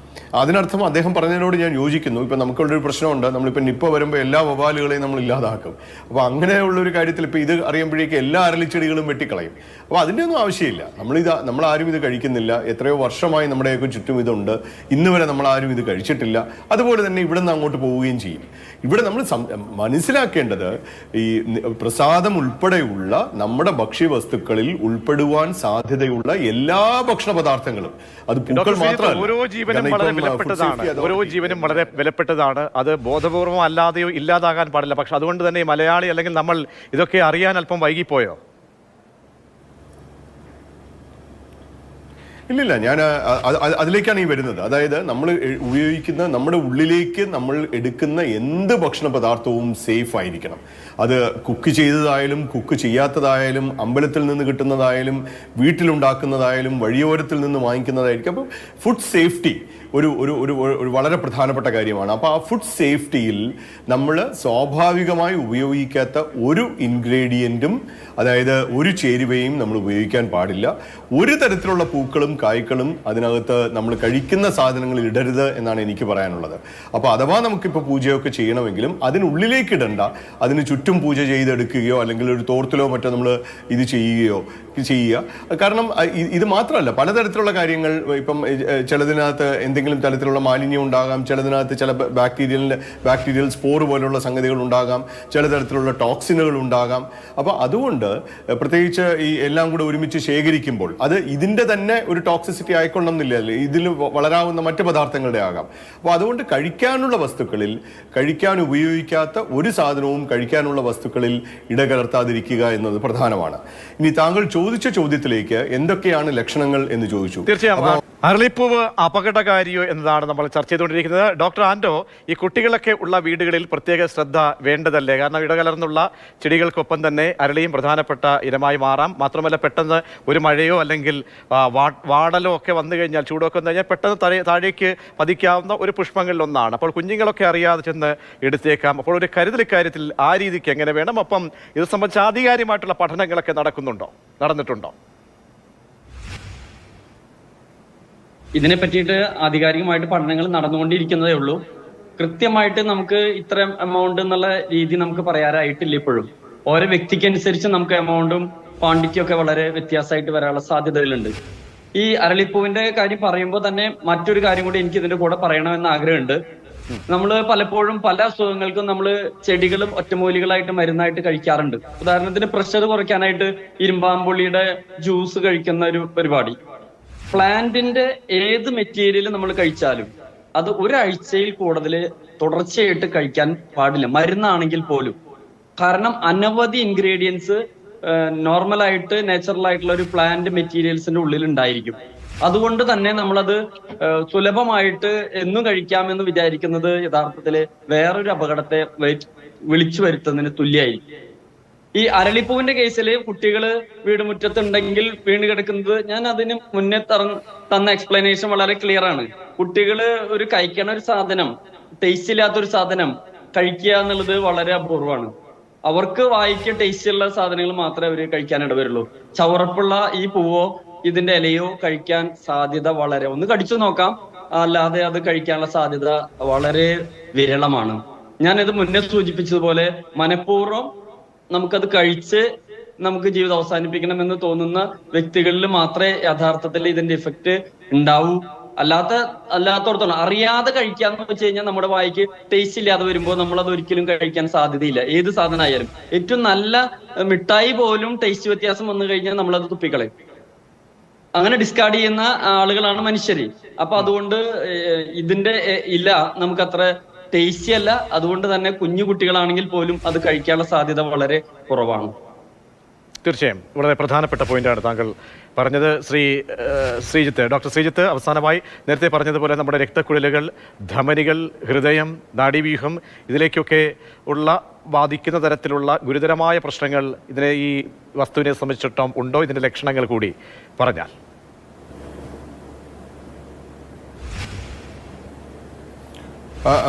അതിനർത്ഥം അദ്ദേഹം പറഞ്ഞതിനോട് ഞാൻ യോജിക്കുന്നു. ഇപ്പം നമുക്കുള്ളൊരു പ്രശ്നമുണ്ട്, നമ്മളിപ്പോൾ നിപ്പ വരുമ്പോൾ എല്ലാ വവ്വാലുകളെയും നമ്മൾ ഇല്ലാതാക്കും. അപ്പോൾ അങ്ങനെയുള്ളൊരു കാര്യത്തിൽ ഇപ്പോൾ ഇത് അറിയുമ്പോഴേക്കും എല്ലാ അരളിച്ചെടികളും വെട്ടിക്കളയും. അപ്പോൾ അതിൻ്റെ ഒന്നും ആവശ്യമില്ല. നമ്മളാരും ഇത് കഴിക്കുന്നില്ല. എത്രയോ വർഷമായി നമ്മുടെയൊക്കെ ചുറ്റും ഇതുണ്ട്. ഇന്ന് വരെ നമ്മളാരും ഇത് കഴിച്ചിട്ടില്ല. അതുപോലെ തന്നെ ഇവിടെ നിന്ന് അങ്ങോട്ട് പോവുകയും ചെയ്യും. ഇവിടെ നമ്മൾ മനസ്സിലാക്കേണ്ടത് ഈ പ്രസാദം ഉൾപ്പെടെയുള്ള നമ്മുടെ ഭക്ഷ്യവസ്തുക്കളിൽ ഉൾപ്പെടുവാൻ സാധ്യതയുള്ള എല്ലാ ഭക്ഷണ പദാർത്ഥങ്ങളും, അത് പൂക്കൾ മാത്രമല്ല, ഓരോ ജീവനും വളരെ വിലപ്പെട്ടതാണ്. അത് ബോധപൂർവം അല്ലാതെയോ ഇല്ലാതാകാൻ പാടില്ല. പക്ഷെ അതുകൊണ്ട് തന്നെ മലയാളി അല്ലെങ്കിൽ നമ്മൾ ഇതൊക്കെ അറിയാൻ അല്പം വൈകിപ്പോയോ? ഇല്ലില്ല, ഞാൻ അതിലേക്കാണ് ഈ വരുന്നത്. അതായത് നമ്മൾ ഉപയോഗിക്കുന്ന, നമ്മുടെ ഉള്ളിലേക്ക് നമ്മൾ എടുക്കുന്ന എന്ത് ഭക്ഷണ പദാർത്ഥവും സേഫ് ആയിരിക്കണം. അത് കുക്ക് ചെയ്തതായാലും കുക്ക് ചെയ്യാത്തതായാലും അമ്പലത്തിൽ നിന്ന് കിട്ടുന്നതായാലും വീട്ടിലുണ്ടാക്കുന്നതായാലും വഴിയോരത്തിൽ നിന്ന് വാങ്ങിക്കുന്നതായിരിക്കും. അപ്പം ഫുഡ് സേഫ്റ്റി ഒരു വളരെ പ്രധാനപ്പെട്ട കാര്യമാണ്. അപ്പോൾ ആ ഫുഡ് സേഫ്റ്റിയിൽ നമ്മൾ സ്വാഭാവികമായി ഉപയോഗിക്കാത്ത ഒരു ഇൻഗ്രീഡിയൻറ്റും, അതായത് ഒരു ചേരുവയും നമ്മൾ ഉപയോഗിക്കാൻ പാടില്ല. ഒരു തരത്തിലുള്ള പൂക്കളും കായ്ക്കളും അതിനകത്ത് നമ്മൾ കഴിക്കുന്ന സാധനങ്ങളിൽ ഇടരുത് എന്നാണ് എനിക്ക് പറയാനുള്ളത്. അപ്പോൾ അഥവാ നമുക്കിപ്പോൾ പൂജയൊക്കെ ചെയ്യണമെങ്കിലും അതിനുള്ളിലേക്ക് ഇടണ്ട, അതിന് ചുറ്റും പൂജ ചെയ്തെടുക്കുകയോ അല്ലെങ്കിൽ ഒരു തോർത്തിലോ മറ്റോ നമ്മൾ ഇത് ചെയ്യുക. കാരണം ഇത് മാത്രമല്ല, പലതരത്തിലുള്ള കാര്യങ്ങൾ, ഇപ്പം ചിലതിനകത്ത് എന്തെങ്കിലും തരത്തിലുള്ള മാലിന്യം ഉണ്ടാകാം, ചിലതിനകത്ത് ചില ബാക്ടീരിയൽ സ്പോർ പോലുള്ള സംഗതികൾ ഉണ്ടാകാം, ചില തരത്തിലുള്ള ടോക്സിനുകൾ ഉണ്ടാകാം. അപ്പോൾ അതുകൊണ്ട് പ്രത്യേകിച്ച് ഈ എല്ലാം കൂടെ ഒരുമിച്ച് ശേഖരിക്കുമ്പോൾ അത് ഇതിൻ്റെ തന്നെ ഒരു ടോക്സിസിറ്റി ആയിക്കൊള്ളുന്നില്ല, ഇതിൽ വളരാവുന്ന മറ്റ് പദാർത്ഥങ്ങളുടെ ആകാം. അപ്പോൾ അതുകൊണ്ട് കഴിക്കാനുള്ള വസ്തുക്കളിൽ, കഴിക്കാൻ ഉപയോഗിക്കാത്ത ഒരു സാധനവും കഴിക്കാനുള്ള വസ്തുക്കളിൽ ഇടകലർത്താതിരിക്കുക എന്നത് പ്രധാനമാണ്. ഇനി താങ്കൾ ചോദിച്ച ചോദ്യത്തിലേക്ക് എന്തൊക്കെയാണ് ലക്ഷണങ്ങൾ എന്ന് ചോദിച്ചു. തീർച്ചയായും അരളിപ്പൂവ് അപകടകാരിയോ എന്നതാണ് നമ്മൾ ചർച്ച ചെയ്തുകൊണ്ടിരിക്കുന്നത്. ഡോക്ടർ ആൻഡോ, ഈ കുട്ടികളൊക്കെ ഉള്ള വീടുകളിൽ പ്രത്യേക ശ്രദ്ധ വേണ്ടതല്ലേ? കാരണം ഇടകലർന്നുള്ള ചെടികൾക്കൊപ്പം തന്നെ അരളിയും പ്രധാനപ്പെട്ട ഇനമായി മാറാം. മാത്രമല്ല പെട്ടെന്ന് ഒരു മഴയോ അല്ലെങ്കിൽ വാടലോ ഒക്കെ വന്നു കഴിഞ്ഞാൽ, ചൂടൊക്കെ വന്നു കഴിഞ്ഞാൽ പെട്ടെന്ന് താഴേക്ക് പതിക്കാവുന്ന ഒരു പുഷ്പങ്ങളിലൊന്നാണ്. അപ്പോൾ കുഞ്ഞുങ്ങളൊക്കെ അറിയാതെ ചെന്ന് എടുത്തേക്കാം. അപ്പോൾ ഒരു കരുതൽ ഇക്കാര്യത്തിൽ ആ രീതിക്ക് എങ്ങനെ വേണം? അപ്പം ഇത് സംബന്ധിച്ച് ആധികാരികമായിട്ടുള്ള പഠനങ്ങളൊക്കെ നടന്നിട്ടുണ്ടോ? ഇതിനെ പറ്റിയിട്ട് ആധികാരികമായിട്ട് പഠനങ്ങൾ നടന്നുകൊണ്ടിരിക്കുന്നതേ ഉള്ളൂ. കൃത്യമായിട്ട് നമുക്ക് ഇത്ര എമൗണ്ട് എന്നുള്ള രീതി നമുക്ക് പറയാനായിട്ടില്ല ഇപ്പോഴും. ഓരോ വ്യക്തിക്കനുസരിച്ച് നമുക്ക് എമൗണ്ടും ക്വാണ്ടിറ്റിയും ഒക്കെ വളരെ വ്യത്യാസമായിട്ട് വരാനുള്ള സാധ്യതകളുണ്ട്. ഈ അരളിപ്പൂവിന്റെ കാര്യം പറയുമ്പോൾ തന്നെ മറ്റൊരു കാര്യം കൂടി എനിക്ക് ഇതിന്റെ കൂടെ പറയണമെന്ന് ആഗ്രഹമുണ്ട്. നമ്മൾ പലപ്പോഴും പല അസുഖങ്ങൾക്കും നമ്മൾ ചെടികളും ഒറ്റമൂലികളായിട്ട് മരുന്നായിട്ട് കഴിക്കാറുണ്ട്. ഉദാഹരണത്തിന് പ്രഷർ കുറയ്ക്കാനായിട്ട് ഇരുമ്പാമ്പുള്ളിയുടെ ജ്യൂസ് കഴിക്കുന്ന ഒരു പരിപാടി. പ്ലാന്റിന്റെ ഏത് മെറ്റീരിയൽ നമ്മൾ കഴിച്ചാലും അത് ഒരാഴ്ചയിൽ കൂടുതൽ തുടർച്ചയായിട്ട് കഴിക്കാൻ പാടില്ല, മരുന്നാണെങ്കിൽ പോലും. കാരണം അനവധി ഇൻഗ്രീഡിയൻസ് നോർമലായിട്ട് നാച്ചുറൽ ആയിട്ടുള്ള ഒരു പ്ലാന്റ് മെറ്റീരിയൽസിന്റെ ഉള്ളിൽ ഉണ്ടായിരിക്കും. അതുകൊണ്ട് തന്നെ നമ്മളത് സുലഭമായിട്ട് എന്നും കഴിക്കാമെന്ന് വിചാരിക്കുന്നത് യഥാർത്ഥത്തില് വേറൊരു അപകടത്തെ വിളിച്ചു വരുത്തുന്നതിന് തുല്യമായിരിക്കും. ഈ അരളിപ്പൂവിന്റെ കേസിൽ കുട്ടികള് വീടുമുറ്റത്തുണ്ടെങ്കിൽ വീണ് കിടക്കുന്നത്, ഞാൻ അതിന് മുന്നേ തന്ന എക്സ്പ്ലനേഷൻ വളരെ ക്ലിയർ ആണ്. കുട്ടികള് ഒരു കഴിക്കണ ഒരു സാധനം, ടേസ്റ്റ് ഇല്ലാത്തൊരു സാധനം കഴിക്കുക എന്നുള്ളത് വളരെ അപൂർവമാണ്. അവർക്ക് വായിക്ക് ടേസ്റ്റ് ഉള്ള സാധനങ്ങൾ മാത്രമേ അവർ കഴിക്കാൻ ഇടവരുള്ളൂ. ചവറപ്പുള്ള ഈ പൂവോ ഇതിന്റെ ഇലയോ കഴിക്കാൻ സാധ്യത വളരെ, ഒന്ന് കടിച്ചു നോക്കാം, അല്ലാതെ അത് കഴിക്കാനുള്ള സാധ്യത വളരെ വിരളമാണ്. ഞാനിത് മുന്നേ സൂചിപ്പിച്ചതുപോലെ മനഃപൂർവ്വം നമുക്കത് കഴിച്ച് നമുക്ക് ജീവിതം അവസാനിപ്പിക്കണമെന്ന് തോന്നുന്ന വ്യക്തികളിൽ മാത്രമേ യഥാർത്ഥത്തിൽ ഇതിന്റെ ഇഫക്റ്റ് ഉണ്ടാവൂ. അല്ലാത്തടത്തോളം അറിയാതെ കഴിക്കാന്ന് വെച്ച് കഴിഞ്ഞാൽ നമ്മുടെ വായിക്ക് ടേസ്റ്റ് ഇല്ലാതെ വരുമ്പോൾ നമ്മൾ അത് ഒരിക്കലും കഴിക്കാൻ സാധ്യതയില്ല. ഏത് സാധനമായാലും ഏറ്റവും നല്ല മിഠായി പോലും ടേസ്റ്റ് വ്യത്യാസം വന്നു കഴിഞ്ഞാൽ നമ്മളത് തുപ്പിക്കളയും. അങ്ങനെ ഡിസ്കാർഡ് ചെയ്യുന്ന ആളുകളാണ് മനുഷ്യര്. അപ്പൊ അതുകൊണ്ട് ഇതിന്റെ ഇല്ല നമുക്ക് അത്ര ടേസ്റ്റി അല്ല. അതുകൊണ്ട് തന്നെ കുഞ്ഞു കുട്ടികളാണെങ്കിൽ പോലും അത് കഴിക്കാനുള്ള സാധ്യത വളരെ കുറവാണ്. തീർച്ചയായും വളരെ പ്രധാനപ്പെട്ട പോയിന്റാണ് താങ്കൾ പറഞ്ഞത്. ഡോക്ടർ ശ്രീജിത്ത്, അവസാനമായി നേരത്തെ പറഞ്ഞതുപോലെ നമ്മുടെ രക്തക്കുഴലുകൾ, ധമനികൾ, ഹൃദയം, നാഡീവ്യൂഹം, ഇതിലേക്കൊക്കെ ഉള്ള ബാധിക്കുന്ന തരത്തിലുള്ള ഗുരുതരമായ പ്രശ്നങ്ങൾ ഈ വസ്തുവിനെ സംബന്ധിച്ചിടത്തോളം ഉണ്ടോ? ഇതിന്റെ ലക്ഷണങ്ങൾ കൂടി പറഞ്ഞാൽ.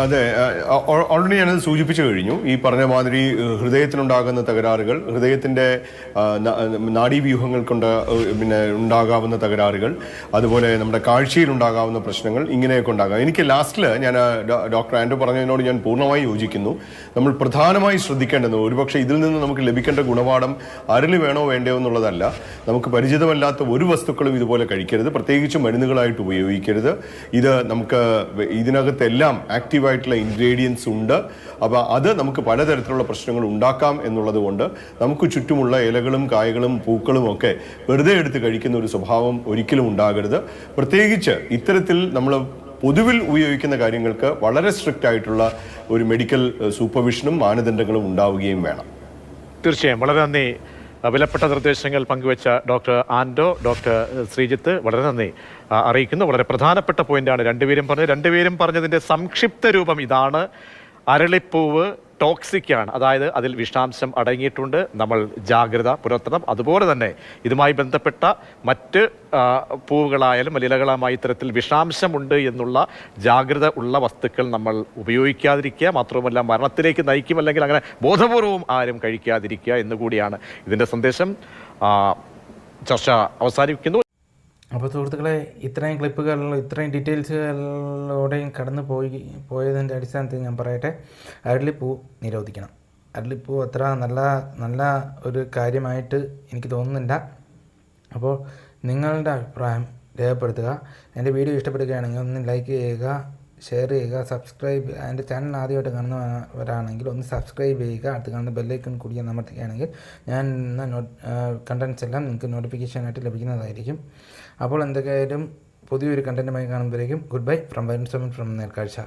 അതെ, ഓൾറെഡി ഞാനത് സൂചിപ്പിച്ചു കഴിഞ്ഞു. ഈ പറഞ്ഞ മാതിരി ഹൃദയത്തിനുണ്ടാകുന്ന തകരാറുകൾ, ഹൃദയത്തിൻ്റെ നാഡീവ്യൂഹങ്ങൾക്കുണ്ട് ഉണ്ടാകാവുന്ന തകരാറുകൾ, അതുപോലെ നമ്മുടെ കാഴ്ചയിൽ ഉണ്ടാകാവുന്ന പ്രശ്നങ്ങൾ, ഇങ്ങനെയൊക്കെ ഉണ്ടാകാം. എനിക്ക് ലാസ്റ്റിൽ ഞാൻ ഡോക്ടർ ആൻഡോ പറഞ്ഞതിനോട് ഞാൻ പൂർണ്ണമായി യോജിക്കുന്നു. നമ്മൾ പ്രധാനമായി ശ്രദ്ധിക്കേണ്ടത്, ഒരുപക്ഷെ ഇതിൽ നിന്ന് നമുക്ക് ലഭിക്കേണ്ട ഗുണപാഠം അരളി വേണോ വേണ്ടയോ എന്നുള്ളതല്ല. നമുക്ക് പരിചിതമല്ലാത്ത ഒരു വസ്തുക്കളും ഇതുപോലെ കഴിക്കരുത്, പ്രത്യേകിച്ച് മരുന്നുകളായിട്ട് ഉപയോഗിക്കരുത്. ഇത് നമുക്ക് ഇതിനകത്തെല്ലാം ആക്റ്റീവായിട്ടുള്ള ഇൻഗ്രീഡിയൻസ് ഉണ്ട്. അപ്പോൾ അത് നമുക്ക് പലതരത്തിലുള്ള പ്രശ്നങ്ങൾ ഉണ്ടാക്കാം എന്നുള്ളത് കൊണ്ട് നമുക്ക് ചുറ്റുമുള്ള ഇലകളും കായകളും പൂക്കളും ഒക്കെ വെറുതെ എടുത്ത് കഴിക്കുന്ന ഒരു സ്വഭാവം ഒരിക്കലും ഉണ്ടാകരുത്. പ്രത്യേകിച്ച് ഇത്തരത്തിൽ നമ്മൾ പൊതുവിൽ ഉപയോഗിക്കുന്ന കാര്യങ്ങൾക്ക് വളരെ സ്ട്രിക്റ്റ് ആയിട്ടുള്ള ഒരു മെഡിക്കൽ സൂപ്പർവിഷനും മാനദണ്ഡങ്ങളും ഉണ്ടാവുകയും വേണം. തീർച്ചയായും വളരെ നന്ദി. വിലപ്പെട്ട നിർദ്ദേശങ്ങൾ പങ്കുവെച്ച ഡോക്ടർ ആൻഡോ, ഡോക്ടർ ശ്രീജിത്ത് വളരെ നന്ദി അറിയിക്കുന്നു. വളരെ പ്രധാനപ്പെട്ട പോയിന്റാണ് രണ്ടുപേരും പറഞ്ഞതിൻ്റെ സംക്ഷിപ്ത രൂപം ഇതാണ്. അരളിപ്പൂവ് ടോക്സിക് ആണ്, അതായത് അതിൽ വിഷാംശം അടങ്ങിയിട്ടുണ്ട്. നമ്മൾ ജാഗ്രത പുലർത്തണം. അതുപോലെ തന്നെ ഇതുമായി ബന്ധപ്പെട്ട മറ്റ് പൂവുകളായാലും ഇലകളായി ഇത്തരത്തിൽ വിഷാംശമുണ്ട് എന്നുള്ള ജാഗ്രത ഉള്ള വസ്തുക്കൾ നമ്മൾ ഉപയോഗിക്കാതിരിക്കുക. മാത്രവുമല്ല മരണത്തിലേക്ക് നയിക്കും, അല്ലെങ്കിൽ അങ്ങനെ ബോധപൂർവവും ആരും കഴിക്കാതിരിക്കുക എന്നുകൂടിയാണ് ഇതിൻ്റെ സന്ദേശം. ചർച്ച അവസാനിപ്പിക്കുന്നു. അപ്പോൾ സുഹൃത്തുക്കളെ, ഇത്രയും ക്ലിപ്പുകളിലും ഇത്രയും ഡീറ്റെയിൽസുകളിലൂടെയും കടന്നു പോയതിൻ്റെ അടിസ്ഥാനത്തിൽ ഞാൻ പറയട്ടെ, അരളിപ്പൂ നിരോധിക്കണം. അരളിപ്പൂ അത്ര നല്ല ഒരു കാര്യമായിട്ട് എനിക്ക് തോന്നുന്നില്ല. അപ്പോൾ നിങ്ങളുടെ അഭിപ്രായം രേഖപ്പെടുത്തുക. എൻ്റെ വീഡിയോ ഇഷ്ടപ്പെടുകയാണെങ്കിൽ ഒന്ന് ലൈക്ക് ചെയ്യുക, ഷെയർ ചെയ്യുക, സബ്സ്ക്രൈബ്. എൻ്റെ ചാനൽ ആദ്യമായിട്ട് കാണുന്നവരാണെങ്കിൽ ഒന്ന് സബ്സ്ക്രൈബ് ചെയ്യുക. അടുത്ത് കാണുന്ന ബെല്ലൈക്കൺ കൂടി അമർത്തുകയാണെങ്കിൽ ഞാൻ കണ്ടൻസ് എല്ലാം നിങ്ങൾക്ക് നോട്ടിഫിക്കേഷനായിട്ട് ലഭിക്കുന്നതായിരിക്കും. അപ്പോൾ എന്തൊക്കെയായാലും പുതിയൊരു കണ്ടൻറ്റുമായി കാണുമ്പോഴേക്കും ഗുഡ് ബൈ ഫ്രം നേർക്കാഴ്ച.